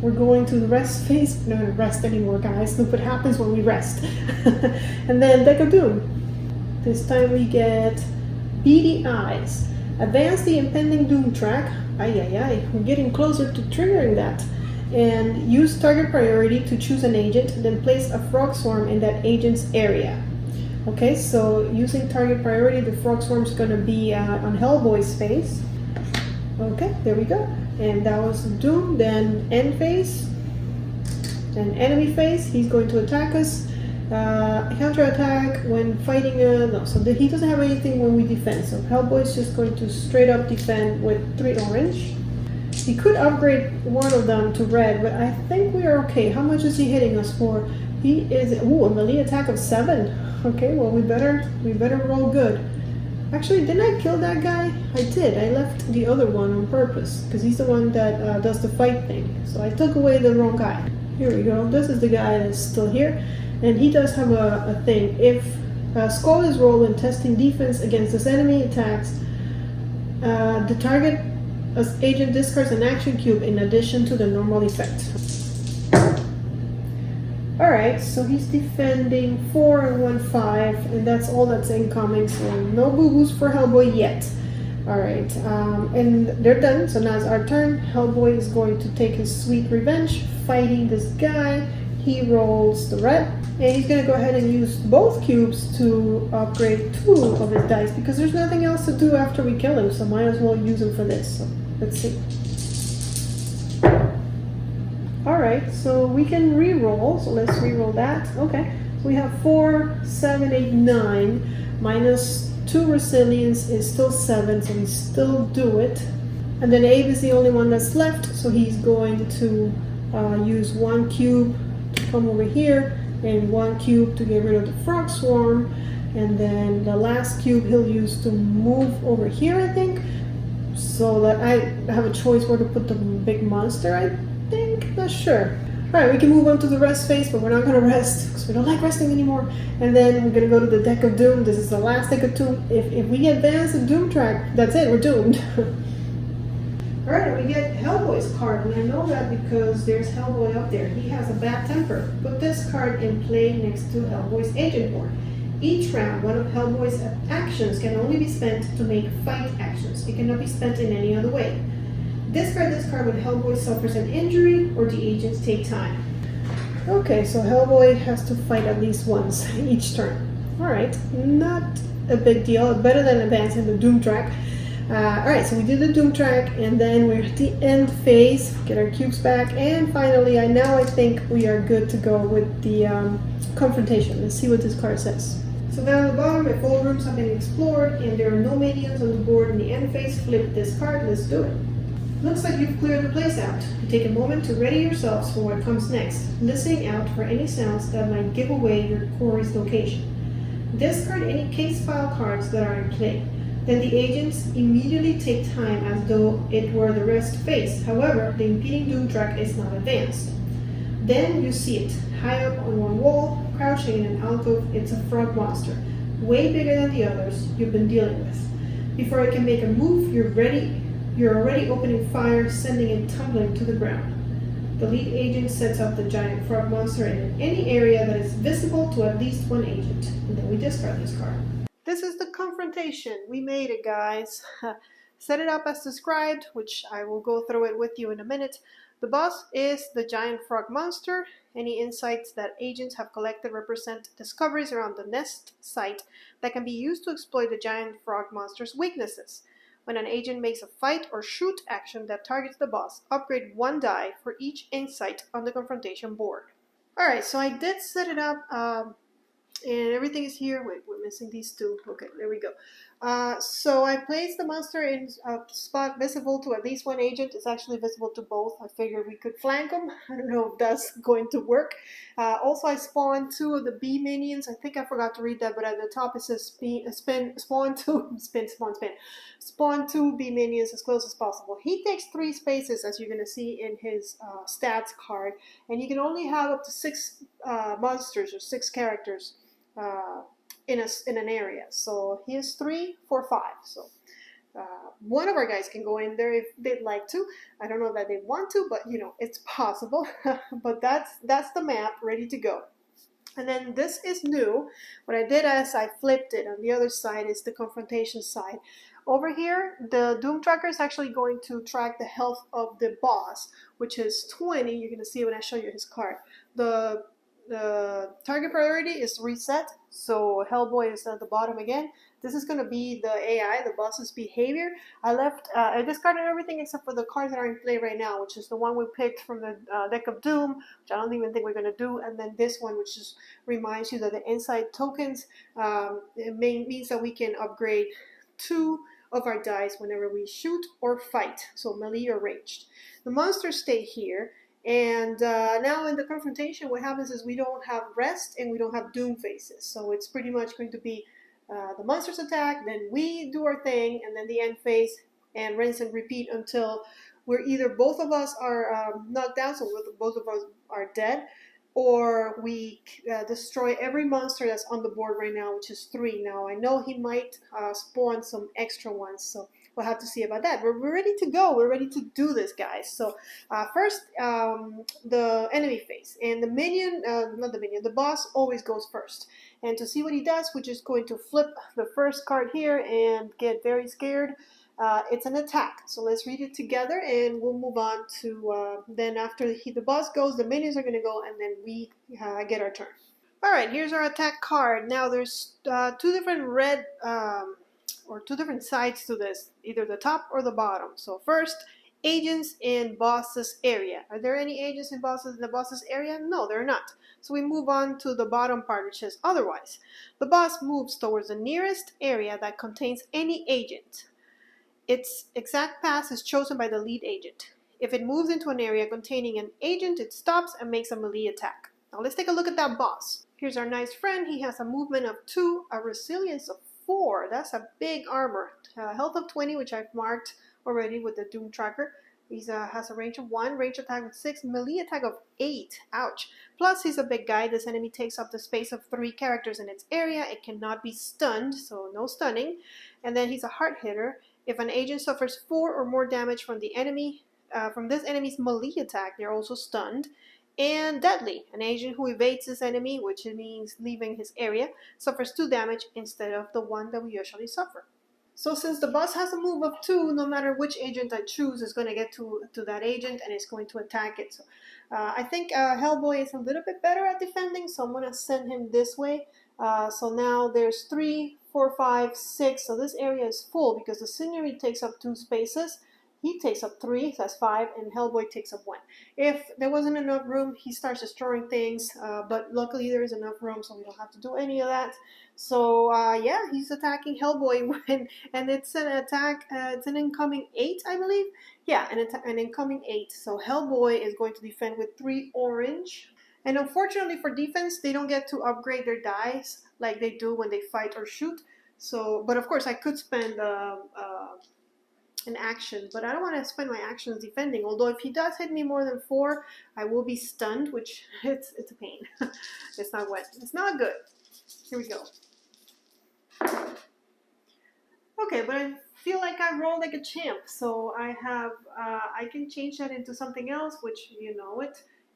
we're going to the rest phase. We're not gonna rest anymore, guys. Look what happens when we rest. And then Deck of Doom. This time we get Beady Eyes. Advance the impending doom track. We're getting closer to triggering that. And use target priority to choose an agent, then place a frog swarm in that agent's area. Okay, so using target priority, the frog swarm is going to be on Hellboy's face. Okay, there we go. And that was Doom. Then end phase, then enemy phase. He's going to attack us. Counterattack when fighting no, so he doesn't have anything when we defend, so Hellboy is just going to straight up defend with 3 orange. He could upgrade one of them to red, but I think we are okay. How much is he hitting us for? He is, a melee attack of 7. Okay, well we better roll good. Actually, didn't I kill that guy? I did. I left the other one on purpose, because he's the one that does the fight thing. So I took away the wrong guy. Here we go. This is the guy that's still here. And he does have a thing. If Skull is rolled when testing defense against this enemy attacks, the target agent discards an action cube in addition to the normal effect. Alright, so he's defending 4 and 1, 5, and that's all that's incoming, so no boo-boos for Hellboy yet. Alright, and they're done, so now it's our turn. Hellboy is going to take his sweet revenge, fighting this guy. He rolls the red, and he's going to go ahead and use both cubes to upgrade 2 of his dice, because there's nothing else to do after we kill him, so might as well use him for this. So let's see. Alright, so we can re-roll, so let's re-roll that. Okay, so we have 4, 7, 8, 9, minus 2 resilience is still 7, so we still do it. And then Abe is the only one that's left, so he's going to use 1 cube to come over here, and 1 cube to get rid of the frog swarm, and then the last cube he'll use to move over here, I think, so that I have a choice where to put the big monster, I think, not sure. Alright, we can move on to the rest phase, but we're not going to rest, because we don't like resting anymore. And then we're going to go to the Deck of Doom. This is the last Deck of Doom. If we advance the Doom track, that's it, we're doomed. Alright, we get Hellboy's card, and I know that because there's Hellboy up there. He has a bad temper. Put this card in play next to Hellboy's agent board. Each round, one of Hellboy's actions can only be spent to make fight actions. It cannot be spent in any other way. Discard this card when Hellboy suffers an injury or the agents take time. Okay, so Hellboy has to fight at least once each turn. Alright, not a big deal. Better than advancing the Doom track. Alright, so we did the Doom track, and then we're at the end phase, get our cubes back, and finally, now I think we are good to go with the confrontation. Let's see what this card says. So down at the bottom, if all rooms have been explored and there are no minions on the board in the end phase, flip this card. Let's do it. Looks like you've cleared the place out. You take a moment to ready yourselves for what comes next, listening out for any sounds that might give away your quarry's location. Discard any case file cards that are in play. Then the agents immediately take time as though it were the rest phase. However, the impeding doom track is not advanced. Then you see it, high up on one wall, crouching in an alcove. It's a frog monster, way bigger than the others you've been dealing with. Before it can make a move, you're already opening fire, sending it tumbling to the ground. The lead agent sets up the giant frog monster in any area that is visible to at least one agent, and then we discard this card. This is the confrontation. We made it, guys. Set it up as described, which I will go through it with you in a minute. The boss is the giant frog monster. Any insights that agents have collected represent discoveries around the nest site that can be used to exploit the giant frog monster's weaknesses. When an agent makes a fight or shoot action that targets the boss, upgrade 1 die for each insight on the confrontation board. Alright, so I did set it up, and everything is here. Wait, we're missing these 2. Okay, there we go. So I placed the monster in a spot visible to at least one agent. It's actually visible to both. I figured we could flank them. I don't know if that's going to work. Also, I spawned 2 of the bee minions. I think I forgot to read that, but at the top it says spawn 2 bee minions as close as possible. He takes 3 spaces, as you're going to see in his stats card, and you can only have up to 6 monsters or 6 characters in an area. So he has 3, 4, 5. So one of our guys can go in there if they'd like to. I don't know that they want to, but you know, it's possible. But that's the map ready to go. And then this is new. What I did is I flipped it. On the other side is the confrontation side. Over here, the Doom Tracker is actually going to track the health of the boss, which is 20. You're going to see when I show you his card. The target priority is reset, so Hellboy is at the bottom again. This is going to be the AI, the boss's behavior. I discarded everything except for the cards that are in play right now, which is the one we picked from the deck of Doom, which I don't even think we're going to do, and then this one, which just reminds you that the inside tokens means that we can upgrade 2 of our dice whenever we shoot or fight, so melee or ranged. The monsters stay here. And now in the confrontation, what happens is we don't have rest and we don't have doom phases. So it's pretty much going to be the monsters attack, then we do our thing, and then the end phase, and rinse and repeat until we're either both of us are knocked down, so both of us are dead, or we destroy every monster that's on the board right now, which is 3. Now I know he might spawn some extra ones, so we'll have to see about that. We're ready to go. We're ready to do this, guys. So first, the enemy phase. And the minion, not the minion, the boss always goes first. And to see what he does, we're just going to flip the first card here and get very scared. It's an attack. So let's read it together and we'll move on to, then after the boss goes, the minions are going to go, and then we get our turn. Alright, here's our attack card. Now there's 2 different red or 2 different sides to this, either the top or the bottom. So first, agents in boss's area. Are there any agents in the boss's area? No, there are not. So we move on to the bottom part, which says otherwise. The boss moves towards the nearest area that contains any agent. Its exact path is chosen by the lead agent. If it moves into an area containing an agent, it stops and makes a melee attack. Now let's take a look at that boss. Here's our nice friend. He has a movement of 2, a resilience of 4. That's a big armor. Health of 20, which I've marked already with the Doom Tracker. He has a range of 1, range attack of 6, melee attack of 8. Ouch. Plus, he's a big guy. This enemy takes up the space of 3 characters in its area. It cannot be stunned, so no stunning. And then he's a hard hitter. If an agent suffers 4 or more damage from the enemy, from this enemy's melee attack, they're also stunned. And deadly. An agent who evades this enemy, which means leaving his area, suffers 2 damage instead of the 1 that we usually suffer. So since the boss has a move of 2, no matter which agent I choose is going to get to that agent and it's going to attack it. So I think Hellboy is a little bit better at defending, so I'm going to send him this way. So now there's 3, 4, 5, 6. So this area is full because the scenery takes up 2 spaces. He takes up 3, so that's 5, and Hellboy takes up 1. If there wasn't enough room, he starts destroying things, but luckily there is enough room, so we don't have to do any of that. So yeah, he's attacking Hellboy, and it's an attack, it's an incoming 8, I believe. Yeah, an incoming 8. So Hellboy is going to defend with 3 orange. And unfortunately for defense, they don't get to upgrade their dice like they do when they fight or shoot. So, but of course I could spend an action, but I don't want to spend my actions defending. Although if he does hit me more than 4, I will be stunned, which it's a pain. It's not wet. It's not good. Here we go. Okay, but I feel like I rolled like a champ, so I have I can change that into something else, which you know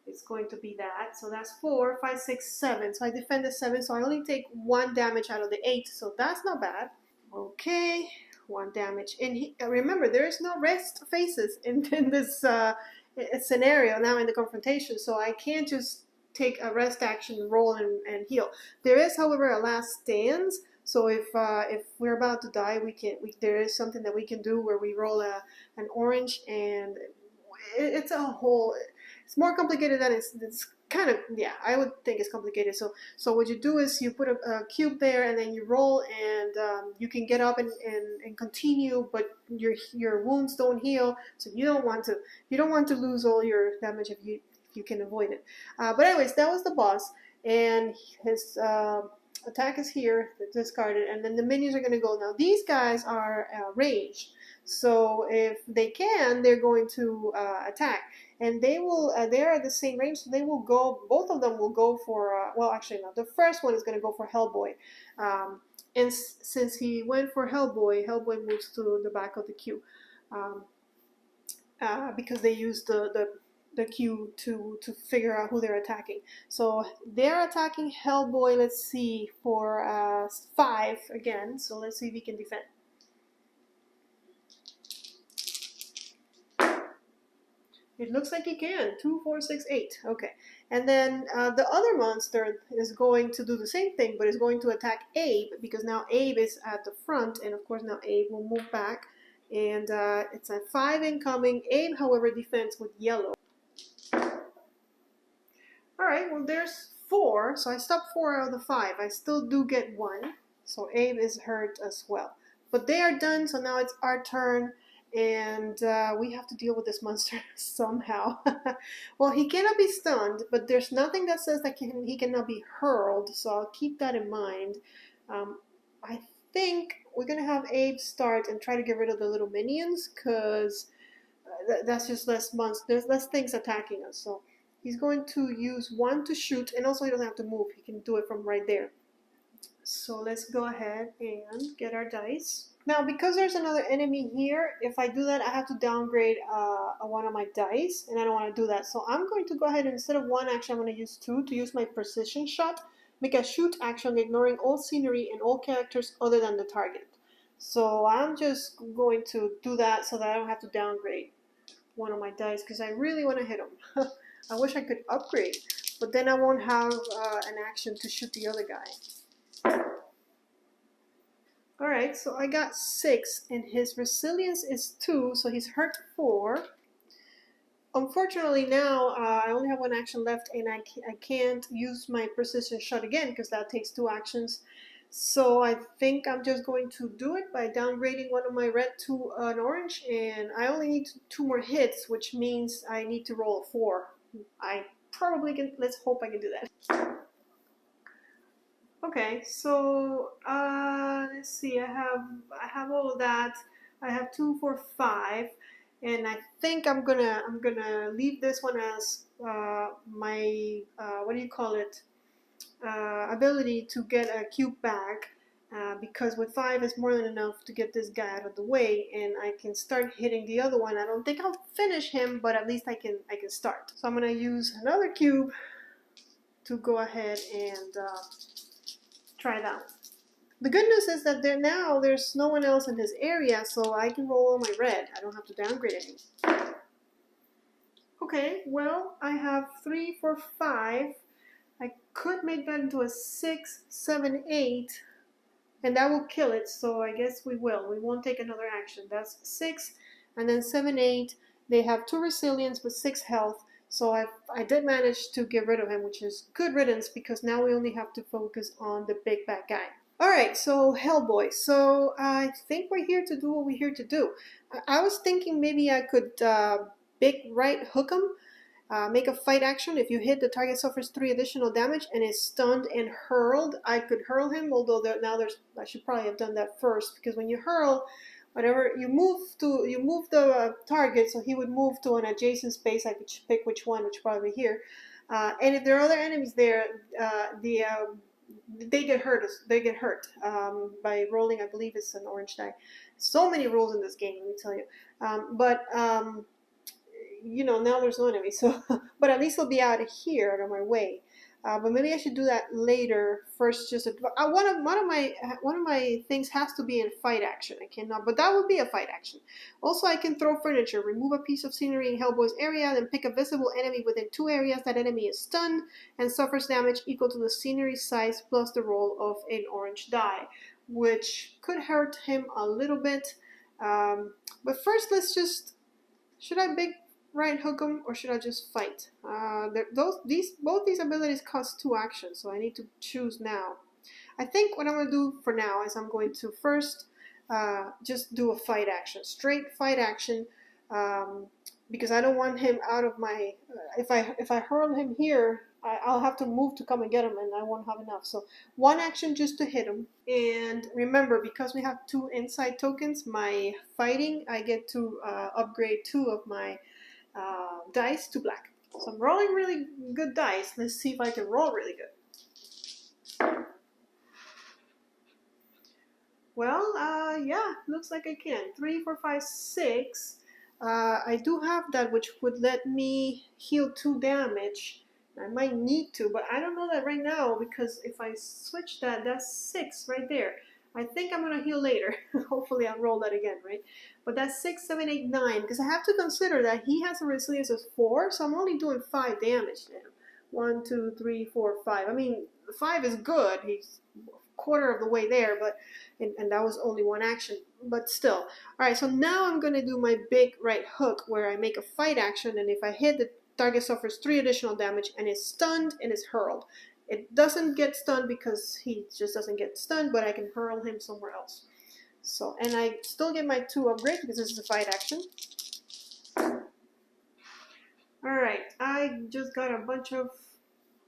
it's going to be that. So that's 4, 5, 6, 7. So I defended 7, so I only take 1 damage out of the 8, so that's not bad. Okay, 1 damage. And remember, there is no rest phases in this scenario now in the confrontation, so I can't just take a rest action, roll, and heal. There is, however, a last stands. So if we're about to die, there is something that we can do where we roll an orange, and it's a whole. It's more complicated than it's kind of, yeah, I would think it's complicated. So what you do is you put a cube there, and then you roll, and you can get up and continue, but your wounds don't heal, so you don't want to lose all your damage if you can avoid it. But anyways, that was the boss, and his attack is here, discarded, and then the minions are going to go. Now these guys are ranged, so if they can, they're going to attack, and they will. They're at the same range, so they will go. Both of them will go for. Well, actually, no. The first one is going to go for Hellboy, and since he went for Hellboy, Hellboy moves to the back of the queue, because they used the queue to figure out who they're attacking. So they're attacking Hellboy, let's see, for 5 again. So let's see if he can defend. It looks like he can. 2, 4, 6, 8. Okay. And then the other monster is going to do the same thing, but is going to attack Abe, because now Abe is at the front, and of course now Abe will move back. And it's a 5 incoming. Abe, however, defends with yellow. Alright, well there's 4, so I stopped 4 out of the 5. I still do get 1, so Abe is hurt as well. But they are done, so now it's our turn, and we have to deal with this monster somehow. Well, he cannot be stunned, but there's nothing that says that he cannot be hurled, so I'll keep that in mind. I think we're going to have Abe start and try to get rid of the little minions, because that's just there's less things attacking us, so he's going to use 1 to shoot, and also he doesn't have to move. He can do it from right there. So let's go ahead and get our dice. Now, because there's another enemy here, if I do that, I have to downgrade one of my dice, and I don't want to do that. So I'm going to go ahead and instead of 1 action, I'm going to use 2 to use my precision shot. Make a shoot action, ignoring all scenery and all characters other than the target. So I'm just going to do that so that I don't have to downgrade one of my dice, because I really want to hit him. I wish I could upgrade, but then I won't have an action to shoot the other guy. Alright, so I got 6, and his resilience is 2, so he's hurt 4. Unfortunately now, I only have 1 action left, and I can't use my precision shot again, because that takes 2 actions. So I think I'm just going to do it by downgrading one of my red to an orange, and I only need 2 more hits, which means I need to roll a 4. I probably can. Let's hope I can do that. Okay, so let's see. I have all of that. I have 2, 4, 5, and I think I'm gonna leave this one as my what do you call it? Ability to get a cube back, because with 5 is more than enough to get this guy out of the way, and I can start hitting the other one. I don't think I'll finish him, but at least I can start. So I'm gonna use another cube to go ahead and try that. The good news is that there's no one else in this area, so I can roll on my red. I don't have to downgrade anything. Okay, well, I have 3, 4, 5. I could make that into a 6, 7, 8, and that will kill it, so I guess we will. We won't take another action. That's 6, and then 7, 8. They have 2 resilience with 6 health, so I did manage to get rid of him, which is good riddance, because now we only have to focus on the big bad guy. Alright, so Hellboy. So I think we're here to do what we're here to do. I was thinking maybe I could big right hook him. Make a fight action. If you hit, the target suffers 3 additional damage and is stunned and hurled. I could hurl him, although I should probably have done that first, because when you hurl, whatever you move the target, so he would move to an adjacent space. I could pick which one, which probably here. And if there are other enemies there, they get hurt. They get hurt by rolling. I believe it's an orange die. So many rules in this game, let me tell you. You know, now there's no enemy, so but at least he'll be out of here, out of my way. But maybe I should do that later. First, just one of my things has to be in fight action. I cannot, but that would be a fight action. Also, I can throw furniture, remove a piece of scenery in Hellboy's area, then pick a visible enemy within 2 areas. That enemy is stunned and suffers damage equal to the scenery size plus the roll of an orange die, which could hurt him a little bit. But first, let's just. Should I big right hook him, or should I just fight? Both these abilities cost 2 actions, so I need to choose now. I think what I'm going to do for now is I'm going to first just do a fight action, straight fight action, because I don't want him out of my. If I hurl him here, I'll have to move to come and get him, and I won't have enough. So 1 action just to hit him. And remember, because we have 2 inside tokens, my fighting, I get to upgrade 2 of my dice to black. So I'm rolling really good dice. Let's see if I can roll really good. Well, yeah, looks like I can. 3, 4, 5, 6. I do have that, which would let me heal 2 damage. I might need to, but I don't know that right now, because if I switch that, that's 6 right there. I think I'm going to heal later. Hopefully I'll roll that again, right? But that's 6, 7, 8, 9, because I have to consider that he has a resilience of 4, so I'm only doing 5 damage to him. 1, 2, 3, 4, 5. I mean, 5 is good. He's a quarter of the way there, but and that was only 1 action, but still. All right, so now I'm going to do my big right hook, where I make a fight action, and if I hit, the target suffers 3 additional damage and is stunned and is hurled. It doesn't get stunned because he just doesn't get stunned, but I can hurl him somewhere else. So, and I still get my 2 upgrade because this is a fight action. Alright, I just got a bunch of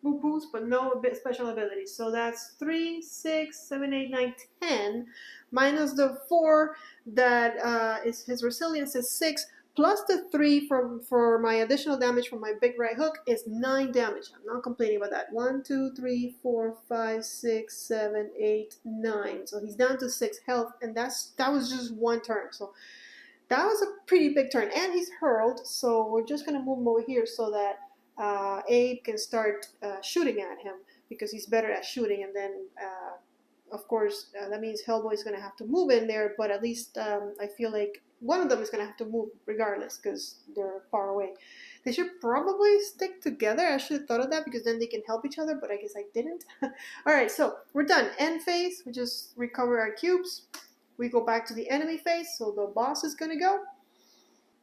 boo-boos, but no special abilities. So that's 3, 6, 7, 8, 9, 10, minus the 4 that is his resilience is 6, plus the 3 for my additional damage from my big right hook is 9 damage. I'm not complaining about that. 1, 2, 3, 4, 5, 6, 7, 8, 9. So he's down to 6 health, and that was just 1 turn. So that was a pretty big turn, and he's hurled. So we're just gonna move him over here so that Abe can start shooting at him, because he's better at shooting. And then, of course, that means Hellboy is gonna have to move in there. But at least I feel like one of them is going to have to move regardless, because they're far away. They should probably stick together. I should have thought of that, because then they can help each other, but I guess I didn't. Alright, so we're done. End phase, we just recover our cubes. We go back to the enemy phase, so the boss is going to go.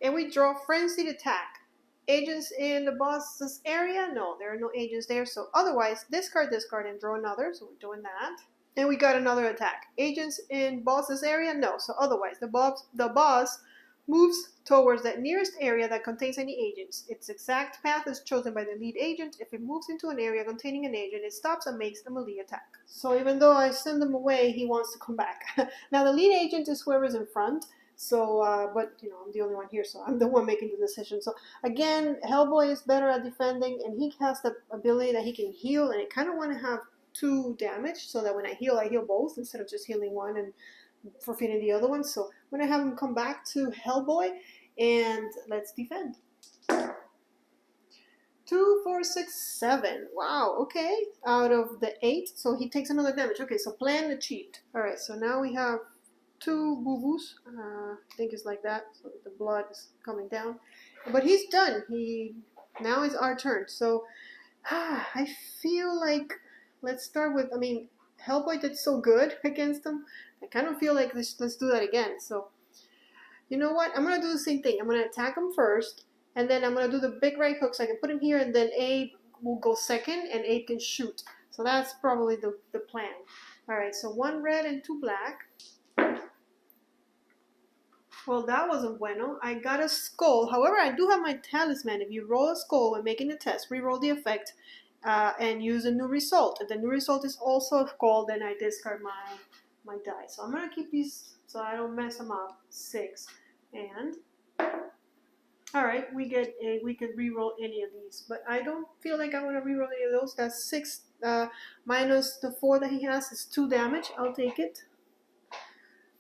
And we draw Frenzied Attack. Agents in the boss's area? No, there are no agents there. So otherwise, discard, and draw another. So we're doing that. And we got another attack. Agents in boss's area? No. So otherwise, the boss moves towards the nearest area that contains any agents. Its exact path is chosen by the lead agent. If it moves into an area containing an agent, it stops and makes a melee attack. So even though I send him away, he wants to come back. Now the lead agent is whoever's in front. So, but, you know, I'm the only one here, so I'm the one making the decision. So, again, Hellboy is better at defending, and he has the ability that he can heal, and I kind of want to have 2 damage, so that when I heal both, instead of just healing one and forfeiting the other one. So, I'm going to have him come back to Hellboy, and let's defend. 2, 4, 6, 7. Wow, okay. Out of the 8, so he takes another damage. Okay, so plan achieved. Alright, so now we have 2 boo-boos. I think it's like that, so the blood is coming down. But he's done. Now is our turn. So I feel like, let's start with, Hellboy did so good against them. I kind of feel like let's do that again. So, you know what? I'm going to do the same thing. I'm going to attack him first, and then I'm going to do the big right hook so I can put him here, and then Abe will go second, and Abe can shoot. So that's probably the plan. All right, so 1 red and 2 black. Well, that wasn't bueno. I got a skull. However, I do have my talisman. If you roll a skull when making the test, re-roll the effect and use a new result. If the new result is also a skull, then I discard my die. So I'm going to keep these so I don't mess them up. 6. And, all right, we could re-roll any of these. But I don't feel like I want to re-roll any of those. That's 6 minus the 4 that he has is 2 damage. I'll take it.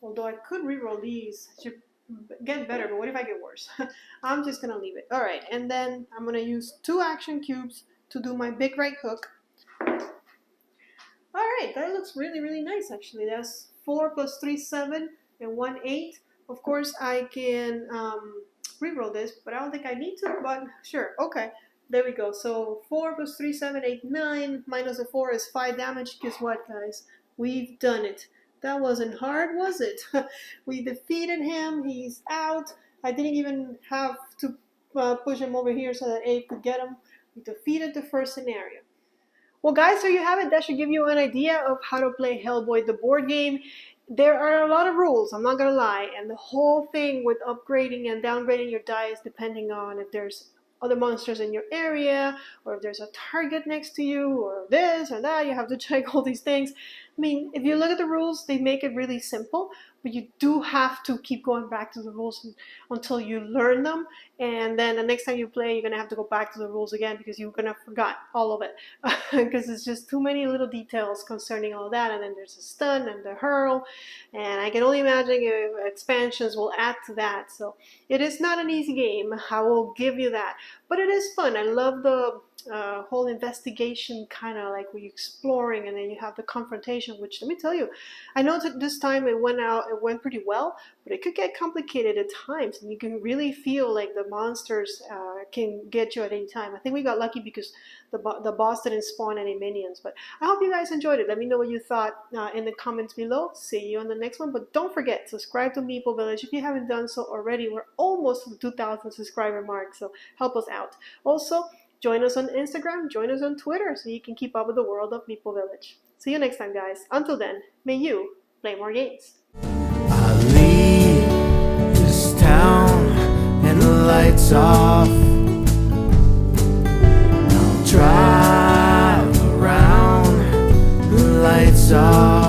Although I could re-roll these. It should get better, but what if I get worse? I'm just gonna leave it. All right, and then I'm gonna use 2 action cubes to do my big right hook. All right, that looks really, really nice actually. That's 4 plus 3, 7, and 1, 8. Of course, I can re-roll this, but I don't think I need to, but sure, okay. There we go. So 4 plus 3, 7, 8, 9, minus the 4 is 5 damage. Guess what, guys? We've done it. That wasn't hard, was it? We defeated him. He's out. I didn't even have to push him over here so that Abe could get him. We defeated the first scenario. Well, guys, there you have it. That should give you an idea of how to play Hellboy, the board game. There are a lot of rules, I'm not going to lie. And the whole thing with upgrading and downgrading your die is depending on if there's other monsters in your area, or if there's a target next to you, or this or that. You have to check all these things. I mean, if you look at the rules, they make it really simple, but you do have to keep going back to the rules until you learn them. And then the next time you play, you're going to have to go back to the rules again because you're going to forget all of it because it's just too many little details concerning all that. And then there's the stun and the hurl, and I can only imagine if expansions will add to that. So it is not an easy game, I will give you that, but it is fun. I love the whole investigation, kind of like where you're exploring, and then you have the confrontation, which, let me tell you, I know that this time it went pretty well, but it could get complicated at times, and you can really feel like the monsters can get you at any time. I think we got lucky because the boss didn't spawn any minions. But I hope you guys enjoyed it. Let me know what you thought in the comments below. See you on the next one, but don't forget, subscribe to Meeple Village if you haven't done so already. We're almost to the 2,000 subscriber mark, so help us out. Also, join us on Instagram, join us on Twitter, so you can keep up with the world of Meeple Village. See you next time, guys. Until then, may you play more games. I leave this town and the lights off. I'll drive around, the lights off.